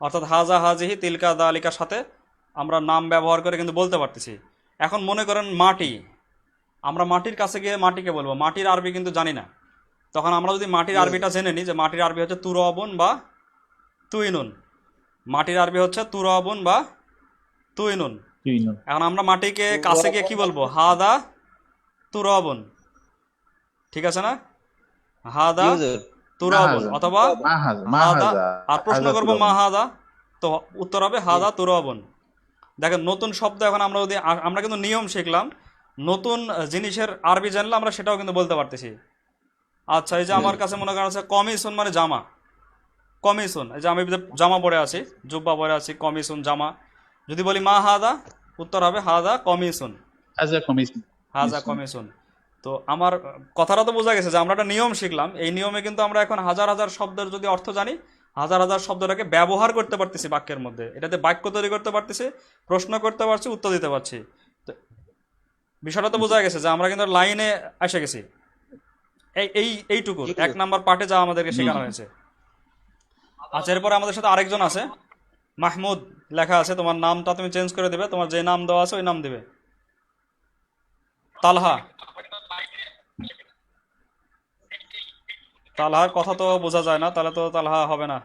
অর্থাৎ হাজা হাজিহি তিলকা দালিকার সাথে আমরা নাম ব্যবহার করে কিন্তু বলতে পারতেছি। এখন মনে করেন মাটি, আমরা মাটির কাছে গিয়ে মাটিকে বলবো, মাটির আরবি কিন্তু জানি না। তখন আমরা যদি মাটির আরবিটা জেনে নিই যে মাটির আরবি হচ্ছে তুরবুন বা তুইনুন, মাটির আরবি হচ্ছে তুরবুন বা তুইনুন। তুই না। এখন আমরা মাটিকে কাছে গিয়ে কি বলবো? হাদা তুরবুন, ঠিক আছে না? জি হাদা হুজুর। তুরবুন অথবা হাদা, আর প্রশ্ন করবো মা হাদা, তো উত্তর হবে হাদা তুরবুন। দেখেন নতুন শব্দ এখন আমরা যদি আমরা কিন্তু নিয়ম শিখলাম, নতুন জিনিসের আরবি জানলে আমরা সেটাও কিন্তু বলতে পারতেছি। আচ্ছা, এই যে আমার কাছে মনে করেন হচ্ছে কমিশন মানে জামা, কমিশন, এই যে আমি যে জামা পরে আছি, জুব্বা পরে আছি, কমিশন জামা। যদি বলি মা হাদা, উত্তর হবে হাদা কমিশন, হাজা কমিশন। হাজা কমিশন। তো আমার কথাটা তো বোঝা গেছে যে আমরা একটা নিয়ম শিখলাম, এই নিয়মে কিন্তু আমরা এখন হাজার হাজার শব্দের যদি অর্থ জানি, হাজার হাজার শব্দটাকে ব্যবহার করতে পারতেছি বাক্যের মধ্যে, এটাতে বাক্য তৈরি করতে পারতেছি, প্রশ্ন করতে পারছি, উত্তর দিতে পারছি। তো বিষয়টা তো বোঝা গেছে যে আমরা কিন্তু লাইনে এসে গেছি। এইটুকু জি। 1 নাম্বার পার্টে যা আমাদেরকে শেখানো হয়েছে। আচ্ছা, এরপরে আমাদের সাথে আরেকজন আছে, মাহমুদ লেখা আছে, তোমার নামটা তুমি চেঞ্জ করে দেবে, তোমার যে নাম দেওয়া আছে ওই নাম দিবে। তালহা, তালহার কথা তো বোঝা যায় না, তাহলে তো তালহা হবে না।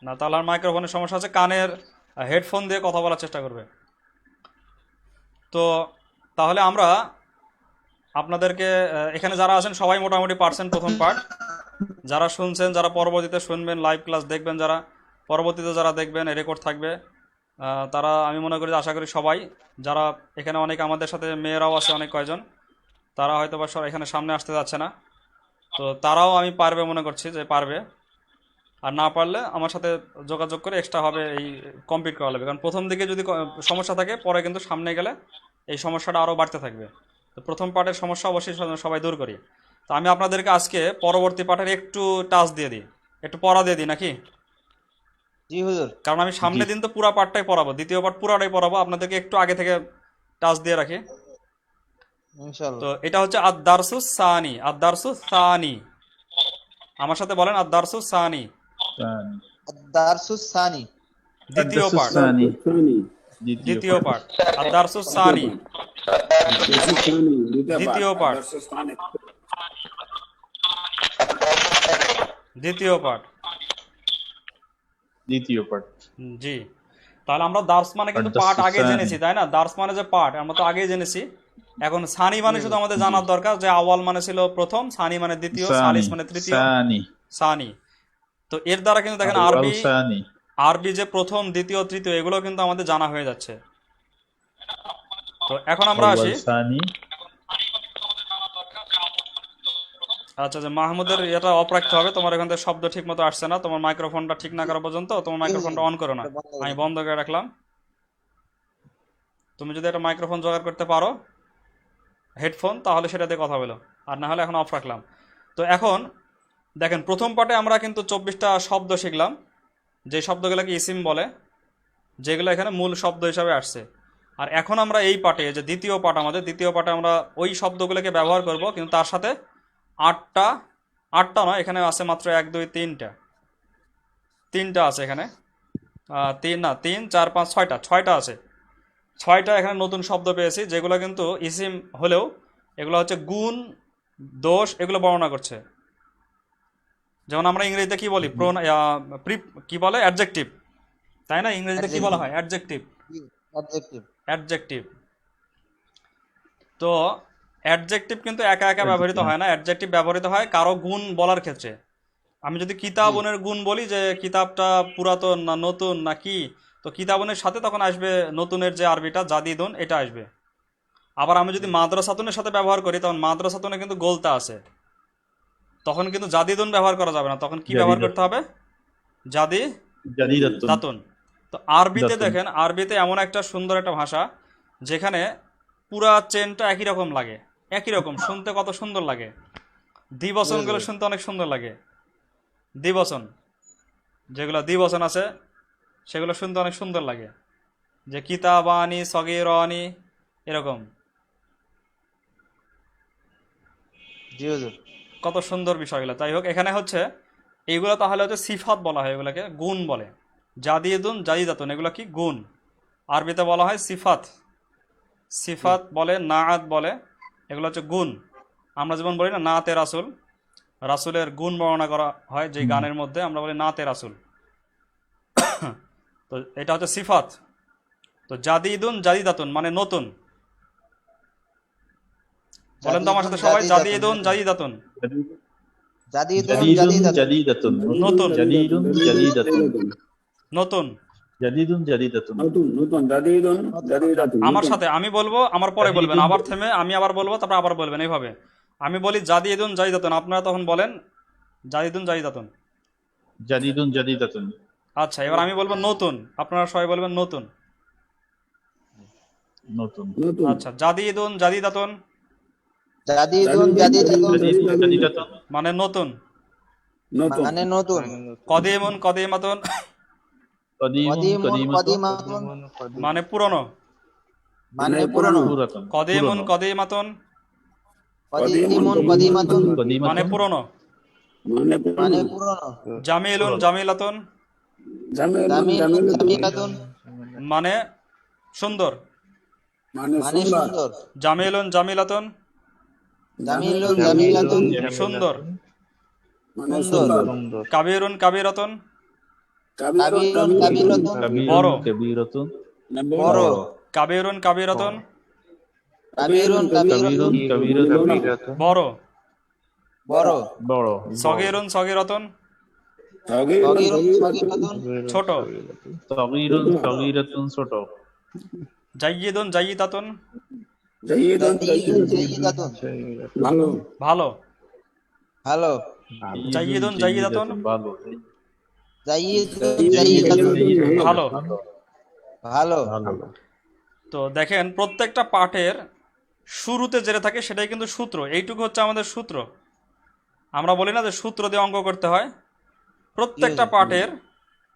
না, তালহার মাইক্রোফোনের সমস্যা আছে, কানের হেডফোন দিয়ে কথা বলার চেষ্টা করবে। তো তাহলে আমরা আপনাদেরকে এখানে যারা আছেন সবাই মোটামুটি পারছেন প্রথম পার্ট। যারা শুনছেন, যারা পরবর্তীতে শুনবেন, লাইভ ক্লাস দেখবেন, যারা পরবর্তীতে যারা দেখবেন, রেকর্ড থাকবে, তারা আমি মনে করি, আশা করি সবাই, যারা এখানে অনেক আমাদের সাথে মেয়েরাও আছে অনেক কয়জন, তারা হয়তো বা এখানে সামনে আসতে যাচ্ছে না, তো তারাও আমি পারবে মনে করছি যে পারবে। আর না পারলে আমার সাথে যোগাযোগ করে এক্সট্রা হবে এই কমপ্লিট করা লাগবে, কারণ প্রথম দিকে যদি সমস্যা থাকে পরে কিন্তু সামনে গেলে এই সমস্যাটা আরও বাড়তে থাকবে। তো প্রথম পার্টের সমস্যা অবশ্যই সবাই দূর করি। তো আমি আপনাদেরকে আজকে পরবর্তী পার্টের একটু টাচ দিয়ে দিই, একটু পড়া দিয়ে দিই নাকি? জি হুজুর। কারণ আমি সামনের দিন তো পুরো পার্টটাই পড়াবো, দ্বিতীয় পার্ট পুরাটাই পড়াবো, আপনাদেরকে একটু আগে থেকে টাচ দিয়ে রাখি। ইনশাআল্লাহ। তো এটা হচ্ছে আদ-দারসুস সানি, আদ-দারসুস সানি, আমার সাথে বলেন আদ-দারসুস সানি, দারসুস সানি। দ্বিতীয় পার্ট, সানি। সানি, দ্বিতীয় পার্ট, আদ-দারসুস সানি, সানি, দ্বিতীয় পার্ট, সানি, দ্বিতীয় পার্ট। দ্বিতীয় পার্ট। জি, তাহলে আমরা দার্স মানে কিন্তু পার্ট আদ-দারসুস আগে সানি। জেনেছি, তাই না? দার্স মানে যে পার্ট আমরা তো আগেই জেনেছি। এখন সানি মানে শুধু আমাদের জানার দরকার যে আওয়াল মানে ছিল প্রথম, সানি মানে দ্বিতীয়, সালিস মানে তৃতীয়, সানি। সানি। তো এর দ্বারা কিন্তু দেখেন আউয়াল আরবি, সানি। আরবি যে প্রথম, দ্বিতীয়, তৃতীয় এগুলো কিন্তু আমাদের জানা হয়ে যাচ্ছে। তো এখন আমরা আসি, আউয়াল সানি। আচ্ছা, যে মাহমুদের এটা অফ রাখতে হবে, তোমার এখান থেকে শব্দ ঠিক মতো আসছে না, তোমার মাইক্রোফোনটা ঠিক না করা পর্যন্ত তোমার মাইক্রোফোনটা অন করো না, আমি বন্ধ করে রাখলাম। তুমি যদি একটা মাইক্রোফোন জোগাড় করতে পারো, হেডফোন, তাহলে সেটা দিয়ে কথা বলো, আর না হলে এখন অফ রাখলাম। তো এখন দেখেন প্রথম পার্টে আমরা কিন্তু 24টা শব্দ শিখলাম, যে শব্দগুলোকে ইসিম বলে, যেগুলো এখানে মূল শব্দ হিসাবে আসছে। আর এখন আমরা এই পার্টে, যে দ্বিতীয় পার্ট আমাদের, দ্বিতীয় পার্টে আমরা ওই শব্দগুলোকে ব্যবহার করব, কিন্তু তার সাথে আটটা নয়, এখানে আছে মাত্র 1 2 তিনটা আছে এখানে, 3 4 5 6টা আছে, 6টা এখানে নতুন শব্দ পেয়েছি, যেগুলো কিন্তু ইসিম হলেও এগুলো হচ্ছে গুণ, দোষ এগুলো বর্ণনা করছে। যেমন আমরা ইংরেজিতে কি বলি, কি বলে, অ্যাডজেক্টিভ, তাই না? ইংরেজিতে কি বলা হয়? Adjective, objective. অ্যাডজেক্টিভ। তো অ্যাডজেক্টিভ কিন্তু একা একা ব্যবহৃত হয় না, অ্যাডজেক্টিভ ব্যবহৃত হয় কারো গুণ বলার ক্ষেত্রে। আমি যদি কিতাবনের গুণ বলি, যে কিতাবটা পুরাতন না নতুন না কি, তো কিতাবনের সাথে তখন আসবে নতুনের যে আরবিটা জাদিদুন, এটা আসবে। আবার আমি যদি মাদ্রাসাতুনের সাথে ব্যবহার করি, তখন মাদ্রাসাতুনে কিন্তু গোলতা আছে, তখন কিন্তু জাদিদুন ব্যবহার করা যাবে না, তখন কি ব্যবহার করতে হবে? জাদিদাতুন। দাতুন। তো আরবিতে দাতুন। দেখেন, আরবিতে এমন একটা সুন্দর একটা ভাষা, যেখানে পুরা চেনটা একই রকম লাগে, একই রকম শুনতে কত সুন্দর লাগে, দ্বিবচনগুলো শুনতে অনেক সুন্দর লাগে। দ্বিবচন, যেগুলো দ্বিবচন আছে সেগুলো শুনতে অনেক সুন্দর লাগে, যে কিতাবানি সগীরানি এরকম। জি হুজুর। কত সুন্দর বিষয়গুলো। যাই হোক, এখানে হচ্ছে এইগুলো তাহলে হচ্ছে সিফাত বলা হয়, এগুলোকে গুণ বলে। জাদিদুন জাদিদাতুন এগুলো কি গুণ, আরবিতে বলা হয় সিফাত। সিফাত বলে, নাআত বলে, এগুলো হচ্ছে গুণ। আমরা যেমন বলি না নাতে রাসুল, রাসুলের গুণ বর্ণনা করা হয় যে গানের মধ্যে, আমরা বলি নাতে রাসুল। তো এটা হচ্ছে সিফাত। তো জাদিদুন জাদিদাতুন মানে নতুন। বলেন তো আমার সাথে সবাই, জাদিদুন জাদিদাতুন, জাদিদুন জাদিদুন জাদিদাতুন। জাদিদাতুন। নতুন জাদিদুন জাদিদাতুন। নতুন। জাদিদুন জাদিদাতুন। নতুন নতুন জাদিদুন জাদিদাতুন আমার নতুন। সাথে আমি বলবো, আমার পরে বলবেন, জাদিদুন আবার থেমে আমি আবার বলবো, তারপর আবার বলবেন, এইভাবে। আমি বলি জাদিদুন জাদিদাতুন, আপনারা তখন বলেন জাদিদুন জাদিদাতুন। জাদিদুন জাদিদাতুন। আচ্ছা, এবার আমি বলবো নতুন, আপনারা সবাই বলবেন নতুন। নতুন। নতুন আচ্ছা, জাদিদুন জাদিদাতুন জাদিদুন জাদিদাতুন জাদিদুন জাদিদাতুন মানে নতুন। নতুন মানে নতুন। কদিমুন কদিমাতুন কদিমুন কদিমুন কদিমাতুন কদিমাতুন মানে পুরনো। মানে পুরনো। পুরাতন। কদিমুন পুরনো। কদিমাতুন কদিমুন কদিমাতুন মানে কদিমাতুন পুরনো। মানে মানে পুরনো। পুরনো। জামিলুন জামিলাতুন জামিলুন জামিলুন জামিলাতুন জামিলাতুন মানে সুন্দর। মানে মানে সুন্দর। সুন্দর। জামিলুন জামিলাতুন জামিলুন জামিলাতুন সুন্দর। মানে সুন্দর। সুন্দর। কাবিরুন কাবিরাতুন কাবিরুন কাবিরাতুন বড়। কাবীরুন কাবীরাতুন। বড়। কাবিরুন কাবিরাতুন কাবিরুন কাবীরুন কাবিরাতুন কাবীরাতুন। বড়। বড়। বড়। সগীরুন সগীরাতুন সগীরুন সগীরাতুন ছোট। সগীরুন সগীরাতুন ছোট। জাইয়িদুন জাইয়িদাতুন জাইদুন জাইয়িদুন জাইয়িদাতুন ভালো। ভালো। ভালো। জাইয়িদুন জাইয়িদাতুন ভালো। জাইয়িদুন জাইয়িদাতুন ভালো। ভালো। ভালো। তো দেখেন, প্রত্যেকটা পাঠের শুরুতে যেটা থাকে সেটাই কিন্তু সূত্র। এইটুকু হচ্ছে আমাদের সূত্র। আমরা বলি না যে সূত্র দিয়ে অঙ্ক করতে হয়, প্রত্যেকটা পাঠের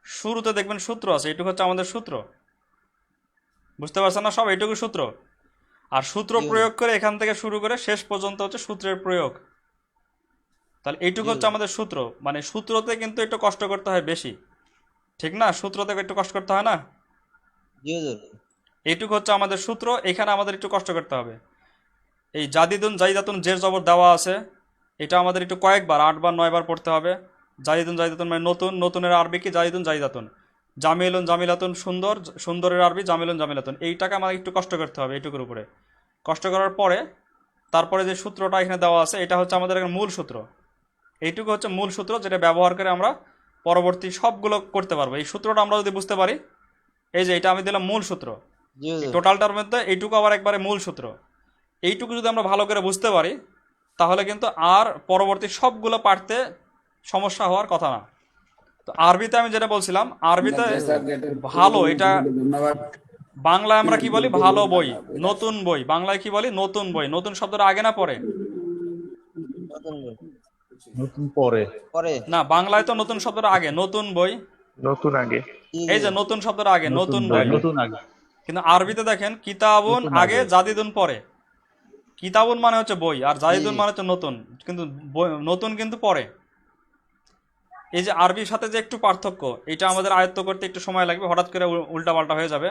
শুরুতে দেখবেন সূত্র আছে, এইটুকু হচ্ছে আমাদের সূত্র। বুঝতে পারছেন না সব? এইটুকু সূত্র। আর সূত্র প্রয়োগ করে এখান থেকে শুরু করে শেষ পর্যন্ত হচ্ছে সূত্রের প্রয়োগ। তাহলে এইটুকু হচ্ছে আমাদের সূত্র। মানে সূত্রতে কিন্তু একটু কষ্ট করতে হয় বেশি, ঠিক না? সূত্রতে একটু কষ্ট করতে হয় না? জি হুজুর। এইটুকু হচ্ছে আমাদের সূত্র, এখানে আমাদের একটু কষ্ট করতে হবে। এই জাদিদুন জাইদাতুন জের জবর দেওয়া আছে, এটা আমাদের একটু কয়েকবার 8 বার 9 বার পড়তে হবে। জাদিদুন জাইদাতুন মানে নতুন, নতুনের আরবি কি জাদিদুন জাইদাতুন। জামিলুন জামিলাতুন সুন্দর, সুন্দরের আরবি জামিলুন জামিলাতুন। এইটাকে আমাদের একটু কষ্ট করতে হবে, এইটুকুর উপরে কষ্ট করার পরে তারপরে যে সূত্রটা এখানে দেওয়া আছে এটা হচ্ছে আমাদের একটা মূল সূত্র। এইটুকু হচ্ছে মূল সূত্র, যেটা ব্যবহার করে আমরা পরবর্তী সবগুলো করতে পারবো। এই সূত্রটা আমরা যদি বুঝতে পারি, এই যে এটা আমি দিলাম মূল সূত্র, জি হুজুর। টোটালটার মধ্যে এইটুকু আবার একবারে মূল সূত্র। এইটুকু যদি আমরা ভালো করে বুঝতে পারি তাহলে কিন্তু আর পরবর্তী সবগুলো পাঠতে সমস্যা হওয়ার কথা না। তো আরবিতে আমি যেটা বলছিলাম, আরবিতে ভালো, এটা ধন্যবাদ। বাংলায় আমরা কি বলি? ভালো বই, নতুন বই। বাংলায় কি বলি? নতুন বই। নতুন শব্দটা আগে না পরে? নতুন বই। নতুন পরে। পরে। না, বাংলায় তো নতুন শব্দটা আগে, নতুন বই। নতুন আগে। জি এই যে হুজুর। নতুন শব্দটা আগে, নতুন বই। নতুন আগে। কিন্তু আরবিতে দেখেন কিতাবুন নতুন আগে, আগে। জাদিদুন পরে। কিতাবুন মানে হচ্ছে বই, আর জাদিদুন জি। মানে হচ্ছে নতুন, কিন্তু নতুন কিন্তু পরে। এই যে আরবির সাথে যে একটু পার্থক্য, এটা আমাদের আয়ত্ত করতে একটু সময় লাগবে, হঠাৎ করে উল্টা পাল্টা হয়ে যাবে।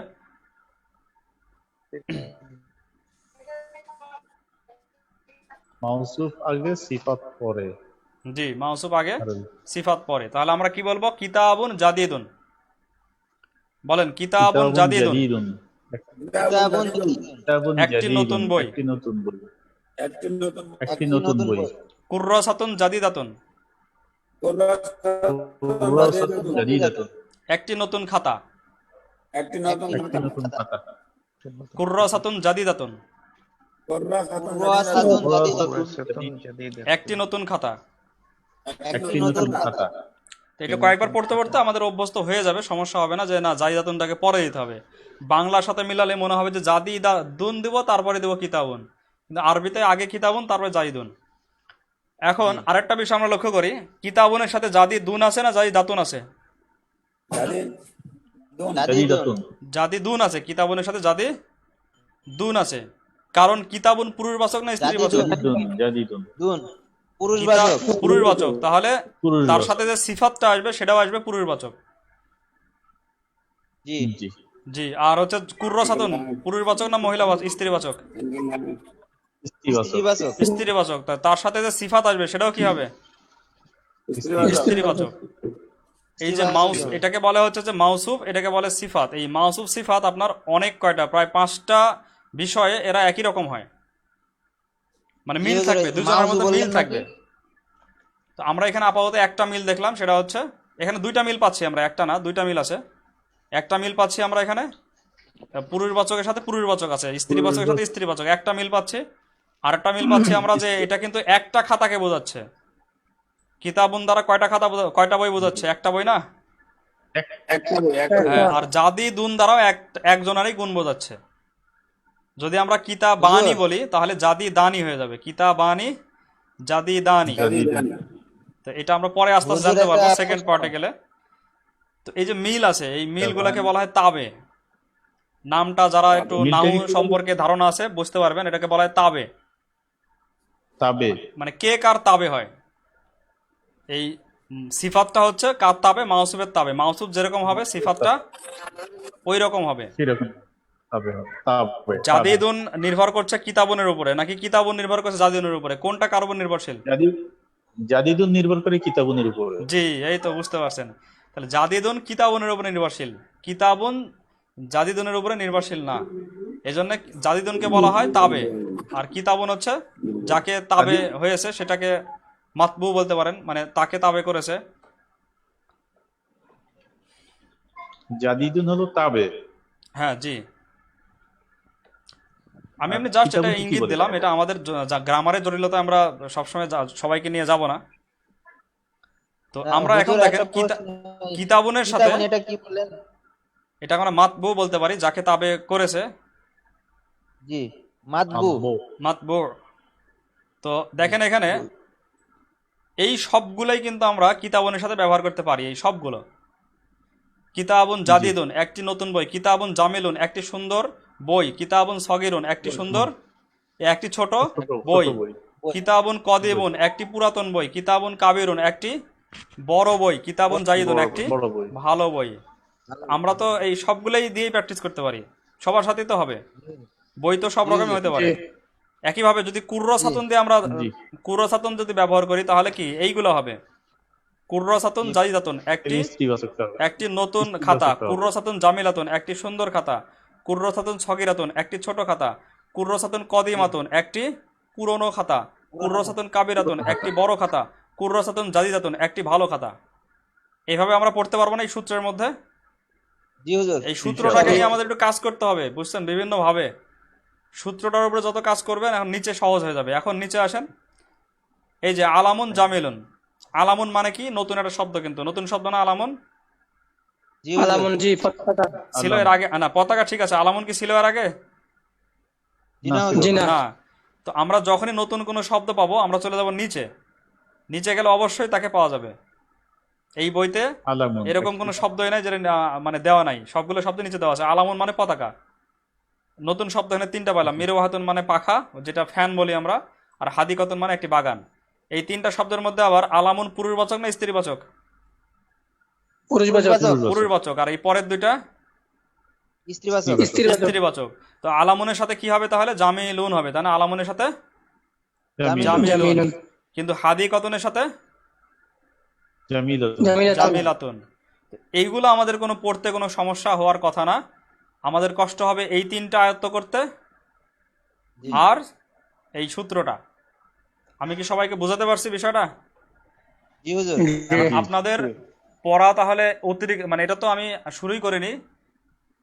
মাউসুফ আগে সিফাত পরে। জি, মাউসুফ আগে আরবি। সিফাত পরে। তাহলে আমরা কি বলবো? কিতাবুন জাদিদুন। বলেন কিতাবুন কিতাবুন জাদিদুন। জাদিদুন। কিতাবুন কিতাবুন একটি জাদিদুন। নতুন বই। একটি নতুন বই। একটি নতুন একটি নতুন বই। কুররাসাতুন জাদিদাতুন। কুররাসাতুন জাদিদাতুন। একটি নতুন খাতা। একটি নতুন একটি নতুন খাতা। কুররাসাতুন জাদিদাতুন। কুররাসাতুন জাদিদাতুন একটি নতুন খাতা। একটি নতুন খাতা। তো এটা কয়েকবার পড়তে পড়তে আমাদের অভ্যস্ত হয়ে যাবে, সমস্যা হবে না যে না জাদিদাতুনটাকে পরে দিতে হবে। বাংলার সাথে মিলালে মনে হবে যে জাদিদাতুন দিব তারপরে দেব কিতাবুন, কিন্তু আরবিতে আগে কিতাবুন তারপরে জাদিদুন। এখন আরেকটা বিষয় আমরা লক্ষ্য করি, কিতাবুনের সাথে জাদিদুন আছে না জাদিদাতুন আছে? জাদিদাতুন জাদিদুন আছে, কিতাবুনের সাথে জাদি দুন আছে। কারণ কিতাবুন পুরুষবাচক না স্ত্রীবাচক? জাদিদুন দুন পুরুষবাচক। পুরুষবাচক, তাহলে পুরুষবাচক। তার সাথে যে সিফাতটা আসবে সেটাও আসবে পুরুষবাচক। জি জি জি। আর হচ্ছে কুর্রসাতুন পুরুষবাচক না মহিলাবাচক, স্ত্রীবাচক? স্ত্রীবাচক। স্ত্রীবাচক। স্ত্রীবাচক। তার সাথে যে সিফাত আসবে সেটাও কি হবে? স্ত্রীবাচক। এই যে মাউস, এটাকে বলা হচ্ছে যে মাউসুফ, এটাকে বলে সিফাত। এই মাউসুফ সিফাত আপনার অনেক কয়টা, প্রায় 5টা বিষয়ে এরা একই রকম হয়, মানে মিল জি, থাকবে, দুজনের মাউসুফ মধ্যে মিল বললেন থাকবে। নাকি? তো আমরা এখানে আপাতত একটা মিল দেখলাম, সেটা হচ্ছে এখানে 2টা মিল পাচ্ছি আমরা, একটা না 2টা মিল আছে। একটা মিল পাচ্ছি আমরা এখানে পুরুষবাচকের সাথে পুরুষবাচক আছে, স্ত্রীবাচকের সাথে স্ত্রীবাচক, একটা মিল পাচ্ছি। আর একটা মিল পাচ্ছি আমরা যে এটা কিন্তু একটা খাতাকে বোঝাচ্ছে। কিতাবুন দ্বারা কয়টা বই বোঝাচ্ছে? একটা বই না? একটা বই, একটা বই। হ্যাঁ, আর জাদি দুন দ্বারাও একজনেরই গুণ বোঝাচ্ছে। যদি আমরা কিতাবানি বলি তাহলে জাদি দানি হয়ে যাবে, কিতাবানি জাদি দানি। জাদিদুন। তো এটা আমরা পরে আস্তে আস্তে হুজুর, জানতে পারবো একটা সেকেন্ড প্রশ্ন। পার্টে গেলে। তো এই যে মিল আছে, এই মিলগুলোকে বলা হয় তাবে। নামটা যারা একটু মিলটা নাহু কি- সম্পর্কে ধারণা আছে বুঝতে পারবেন, এটাকে বলা হয় তাবে। তাবে মানে কে কার তাবে হয়। এই সিফাতটা হচ্ছে কার তাবে? মাউসুফের তাবে। মাউসুফ যেরকম হবে সিফাতটা ওই রকম হবে। সেরকম তাবে হবে। তাবে জাদিদুন নির্ভর করছে কিতাবুনের উপরে নাকি কিতাবুন নির্ভর করছে জাদিদুনের উপরে? কোনটা কার উপর নির্ভরশীল? জাদিদুন নির্ভর করে কিতাবুনের উপরে। জি, এই তো বুঝতে পারছেন। তাহলে জাদিদুন কিতাবুনের উপরে নির্ভরশীল, কিতাবুন জাদিদুনের উপরে নির্ভরশীল না। এজন্য জাদিদুনকে বলা হয় তাবে, আর কিতাবুন হচ্ছে যাকে তাবে হয়েছে সেটাকে মাতবু বলতে পারেন, মানে তাকে তাবে করেছে। জাদিদুন হলো তাবে। হ্যাঁ জি। আমি এমনি জাস্ট এটা কিতাবুনকে কি ইঙ্গিত বলে দিলাম, তাহলে? এটা আমাদের গ্রামারের জটিলতা আমরা সবসময় সবাইকে নিয়ে যাব না। তো আমরা এখন হুজুর, দেখেন একটা প্রশ্ন। কিতাবুনের সাথে কিতাবুন এটা কি বললেন? এটা আমরা মাতবু বলতে পারি, যাকে তাবে করেছে জি মাতবু। আব্বু। মাতবু। তো দেখেন এখানে এই সবগুলোই কিন্তু আমরা কিতাবুনের সাথে ব্যবহার করতে পারি, এই সবগুলো। কিতাবুন জাদিদুন একটি নতুন বই, কিতাবুন জামিলুন একটি সুন্দর বই, কিতাবুন সগিরুন একটি সুন্দর একটি ছোট ছোট বই, বই। কিতাবুন কদিবুন একটি পুরাতন বই, কিতাবুন কাবিরুন একটি বড় বই, কিতাবুন জাইদুন একটি বড় বই। ভালো বই। আমরা তো এই সবগুলোই দিয়েই প্র্যাকটিস করতে পারি, সবার সাথেই তো হবে। বই তো সব রকমই হতে পারে। একইভাবে যদি কুর্রসাতুন দিয়ে আমরা জি। কুর্রসাতুন যদি ব্যবহার করি তাহলে কি এইগুলো হবে? কুর্রসাতুন জাইদাতুন একটি স্ত্রীবাচকটা হবে। একটি নতুন স্ত্রীবাচকটা খাতা, হবে। কুর্রসাতুন জামিলাতুন একটি সুন্দর খাতা, কুর্রসাতুন সগিরাতুন একটি ছোট খাতা, কুর্রসাতুন কদিমাতুন একটি পুরনো খাতা, কুর্রসাতুন কাবিরাতুন একটি বড় খাতা, কুর্রসাতুন জাদিদাতুন একটি ভালো খাতা। এইভাবে আমরা পড়তে পারবো না এই সূত্রের মধ্যে? জি হুজুর। এই সূত্রটাকে নিয়ে আমাদের একটু কাজ করতে হবে, বুঝছেন? বিভিন্ন ভাবে সূত্রটার উপরে যত কাজ করবেন এখন নিচে সহজ হয়ে যাবে। এখন নিচে আসেন, এই যে আলামুন জামিলুন, আলামুন মানে কি? নতুন একটা শব্দ, কিন্তু নতুন শব্দ না আলামুন? জি হুজুর। আলামুন, জি পতাকা। ছিল এর আগে না? পতাকা ঠিক আছে, আলামুন কি ছিল এর আগে? জি না না, হুজুর। জি না। না। তো আমরা যখনই নতুন কোনো শব্দ পাবো আমরা চলে যাব নিচে, নিচে গেলে অবশ্যই তাকে পাওয়া যাবে। এই বইতে আলামুন এরকম কোনো শব্দই নাই যেটা মানে দেওয়া নাই, সবগুলো শব্দ নিচে দেওয়া আছে। আলামুন মানে পতাকা। নতুন শব্দ এখানে 3টা পেলাম, মিরওয়াহাতুন মানে পাখা, যেটা ফ্যান বলি আমরা, আর হাদিকাতুন মানে একটি বাগান। এই 3টা শব্দের মধ্যে আবার আলামুন পুরুষবাচক না স্ত্রীবাচক? পুরুষবাচক। পুরুষবাচক। আর এই পরের দুইটা স্ত্রীবাচক। স্ত্রীবাচক। স্ত্রীবাচক। তো আলামুনের সাথে কি হবে তাহলে? জামিলুন হবে, তাই না? আলামুনের সাথে জামিলুন। জামিলুন। জামিলুন। কিন্তু হাদিকাতুনের সাথে জামিলাতুন। জামিলাতুন। জামিলাতুন। এইগুলো আমাদের কোনো পড়তে কোনো সমস্যা হওয়ার কথা না। আমাদের কষ্ট হবে এই 3টা আয়ত্ত করতে আর এই সূত্রটা। আমি কি সবাইকে বোঝাতে পারছি বিষয়টা? জি হুজুর। এখন আপনাদের পড়া তাহলে অতিরিক্ত, মানে এটা তো আমি শুরুই করিনি।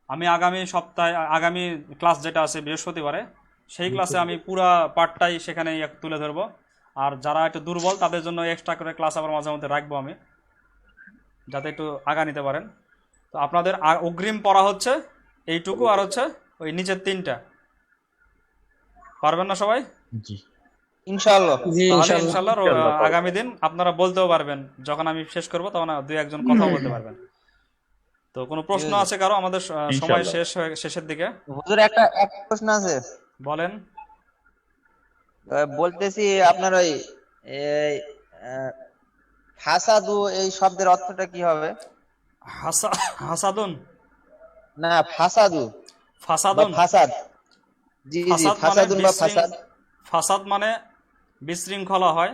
আমি আগামী সপ্তাহে, আগামী ক্লাস যেটা আছে বৃহস্পতিবারে, সেই ক্লাসে আমি পুরা পার্টটাই সেখানে তুলে ধরবো। আর যারা একটু দুর্বল তাদের জন্য এক্সট্রা করে ক্লাস আবার মাঝে মধ্যে রাখবো আমি, যাতে একটু আগা নিতে পারেন। তো আপনাদের অগ্রিম পড়া হচ্ছে এইটুকু, আর হচ্ছে ওই নিচের 3টা। পারবেন না সবাই? জি। ইনশাআল্লাহ। জি তাহলে ইনশাআল্লাহ। ইনশাল্লাহ ইনশাআল্লাহ পারবো। আগামী দিন আপনারা বলতেও পারবেন, যখন আমি শেষ করবো তখন 2-1 জন কথাও বলতে পারবেন। তো কোনো প্রশ্ন আছে কারো? আমাদের সময় শেষের দিকে। হুজুর একটা প্রশ্ন আছে, বলেন। বলতেছি আপনার ওই এই ফাসাদু এই শব্দের অর্থটা কি হবে? হাসাদুন, না, ফাসাদু বা ফাসাদুন। ফাসাদ। জি জি, ফাসাদ মানে ফাসাদুন বা ফাসাদ। ফাসাদ মানে বিশৃঙ্খলা হয়,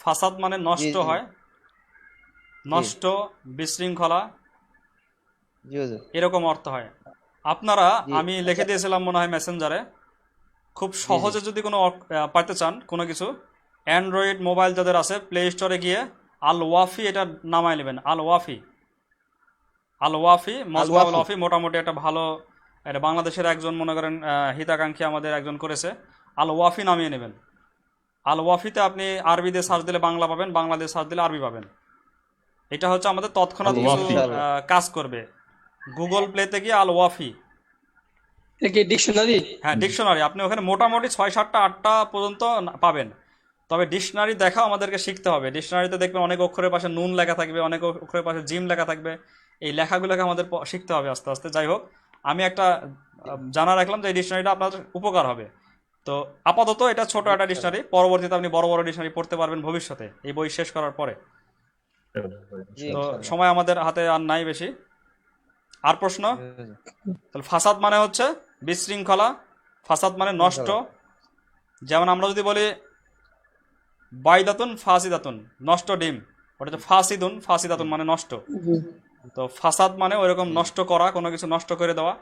ফাসাদ মানে জি নষ্ট জি হয়, নষ্ট, বিশৃঙ্খলা, জি হুজুর। এরকম অর্থ হয়। আপনারা, জি আমি লিখে আচ্ছা, দিয়েছিলাম মনে হয় মেসেঞ্জারে, খুব জি জি সহজে যদি কোনো পাইতে চান কোনো কিছু, অ্যান্ড্রয়েড মোবাইল যাদের আছে প্লে স্টোরে গিয়ে আল ওয়াফি এটা নামায় নেবেন। আল ওয়াফি, আল ওয়াফি, আল মজমাউল ওয়াফি। ওয়াফি, মোটামুটি একটা ভালো, এটা বাংলাদেশের একজন মনে করেন হিতাকাঙ্ক্ষী আমাদের একজন করেছে। আল ওয়াফি নামিয়ে নেবেন। আল ওয়াফিতে আপনি আরবি দিয়ে সার্চ দিলে বাংলা পাবেন, বাংলা দিয়ে সার্চ দিলে আরবি পাবেন। এটা হচ্ছে আমাদের তৎক্ষণাৎ আল কিছু ওয়াফি। ইনশাআল্লাহ। কাজ করবে। গুগল প্লেতে গিয়ে আল ওয়াফি, এটা কি ডিকশনারি? হ্যাঁ ডিকশনারি, আপনি ওখানে মোটামুটি 6, 7, 8টা পর্যন্ত পাবেন। তবে ডিকশনারি দেখাও আমাদেরকে শিখতে হবে। ডিকশনারিতে দেখবেন অনেক অক্ষরের পাশে নুন লেখা থাকবে, অনেক অক্ষরের পাশে জিম লেখা থাকবে। এই লেখাগুলোকে আমাদের শিখতে হবে আস্তে আস্তে। যাই হোক, আমি একটা জানা রাখলাম যে এই ডিকশনারিটা আপনার উপকার হবে। তো আপাতত এটা ছোট একটা ডিকশনারি, পরবর্তীতে আপনি বড় বড় ডিকশনারি পড়তে পারবেন ভবিষ্যতে এই বই শেষ করার পরে। জি তো ইনশাআল্লাহ। সময় আমাদের হাতে আর নাই বেশি। আর প্রশ্ন? জি হুজুর। তাহলে ফাসাদ মানে হচ্ছে বিশৃঙ্খলা, ফাসাদ মানে নষ্ট। ইনশাআল্লাহ। যেমন আমরা যদি বলি বাইদাতুন ফাসিদাতুন, নষ্ট ডিম, ওটা হচ্ছে ফাসিদুন, ফাসিদাতুন মানে নষ্ট। তো ফাসাদ মানে ওইরকম জি নষ্ট করা, কোনো কিছু নষ্ট করে দেওয়া,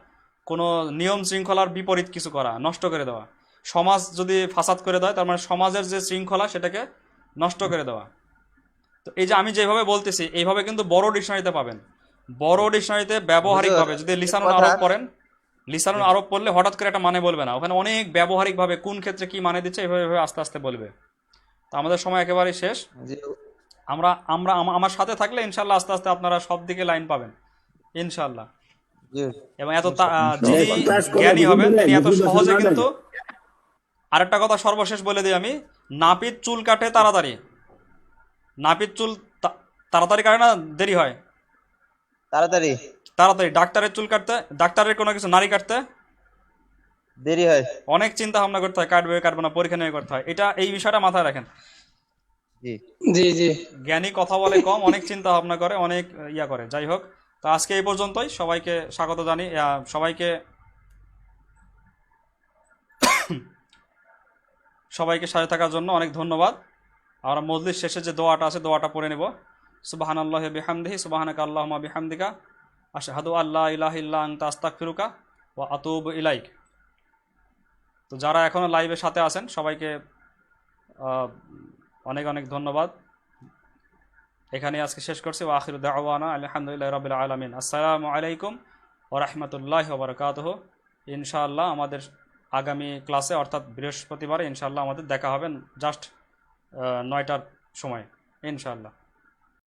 কোনো নিয়ম শৃঙ্খলার বিপরীত কিছু করা, নষ্ট করে দেওয়া। সমাজ যদি ফাসাদ করে দেয়, তার মানে সমাজের যে শৃঙ্খলা সেটাকে নষ্ট করে দেওয়া। তো এই যে আমি যেভাবে বলতেছি এইভাবে কিন্তু বড় ডিকশনারিতে পাবেন। বড় ডিকশনারিতে হুজুর ব্যবহারিকভাবে যদি একটা লিসানুল কথা। আরব পড়েন, জি লিসানুল জি আরব পড়লে হঠাৎ করে একটা মানে বলবে না, ওখানে অনেক ব্যবহারিকভাবে কোন ক্ষেত্রে কি মানে দিচ্ছে এভাবে এভাবে আস্তে আস্তে বলবে। তো আমাদের সময় একেবারেই শেষ। জি আমরা আমরা আমার সাথে থাকলে ইনশাল্লাহ আস্তে আস্তে আপনারা সব দিকে লাইন পাবেন ইনশাল্লাহ। জি এবং যিনি এক কাজ করো, জ্ঞানী হবেন বুঝলে, তিনি এত বুঝলে, সহজে শুনবা কিন্তু, দেখো। আরেকটা কথা সর্বশেষ বলে দিই আমি, নাপিত চুল কাটে তাড়াতাড়ি, নাপিত চুল তাড়াতাড়ি কাটে না দেরি হয়? তাড়াতাড়ি তাড়াতাড়ি। ডাক্তারের চুল কাটতে, ডাক্তারের কোনো কিছু নারী কাটতে দেরি হয়। অনেক চিন্তা ভাবনা করতে হয়, কাটবে কাটবে না, পরীক্ষা নিয়ে করতে হয়। এটা, এই বিষয়টা মাথায় রাখেন। জি জি জি। জ্ঞানী কথা বলে কম, অনেক চিন্তা ভাবনা করে, অনেক ইয়া করে। যাই হোক, তো আজকে এই পর্যন্তই। সবাইকে স্বাগত জানি, সবাইকে সাথে থাকার জন্য অনেক ধন্যবাদ। আমরা মজলিস শেষে যে দোয়াটা আছে দোয়াটা পড়ে নেব। সুবহানাল্লাহি বিহামদিহি, সুবহানাকা আল্লাহুম্মা বিহামদিকা, আশহাদু আল্লা ইলাহা ইল্লা আনতা আস্তাগফিরুকা ওয়া আতুবু ইলাইক। তো যারা এখনো লাইভের সাথে আছেন সবাইকে আহ, অনেক অনেক ধন্যবাদ। এখানে আজকে শেষ করছি। ওয়া আখিরু দাওয়ানা আলহামদুলিল্লাহি রাব্বিল আলামিন। আসসালামু আলাইকুম ওয়া রাহমাতুল্লাহি ওয়া বারাকাতুহু। ইনশাআল্লাহ আমাদের আগামী ক্লাসে অর্থাৎ বৃহস্পতিবার ইনশাআল্লাহ আমাদের দেখা হবে জাস্ট 9টার সময় ইনশাআল্লাহ।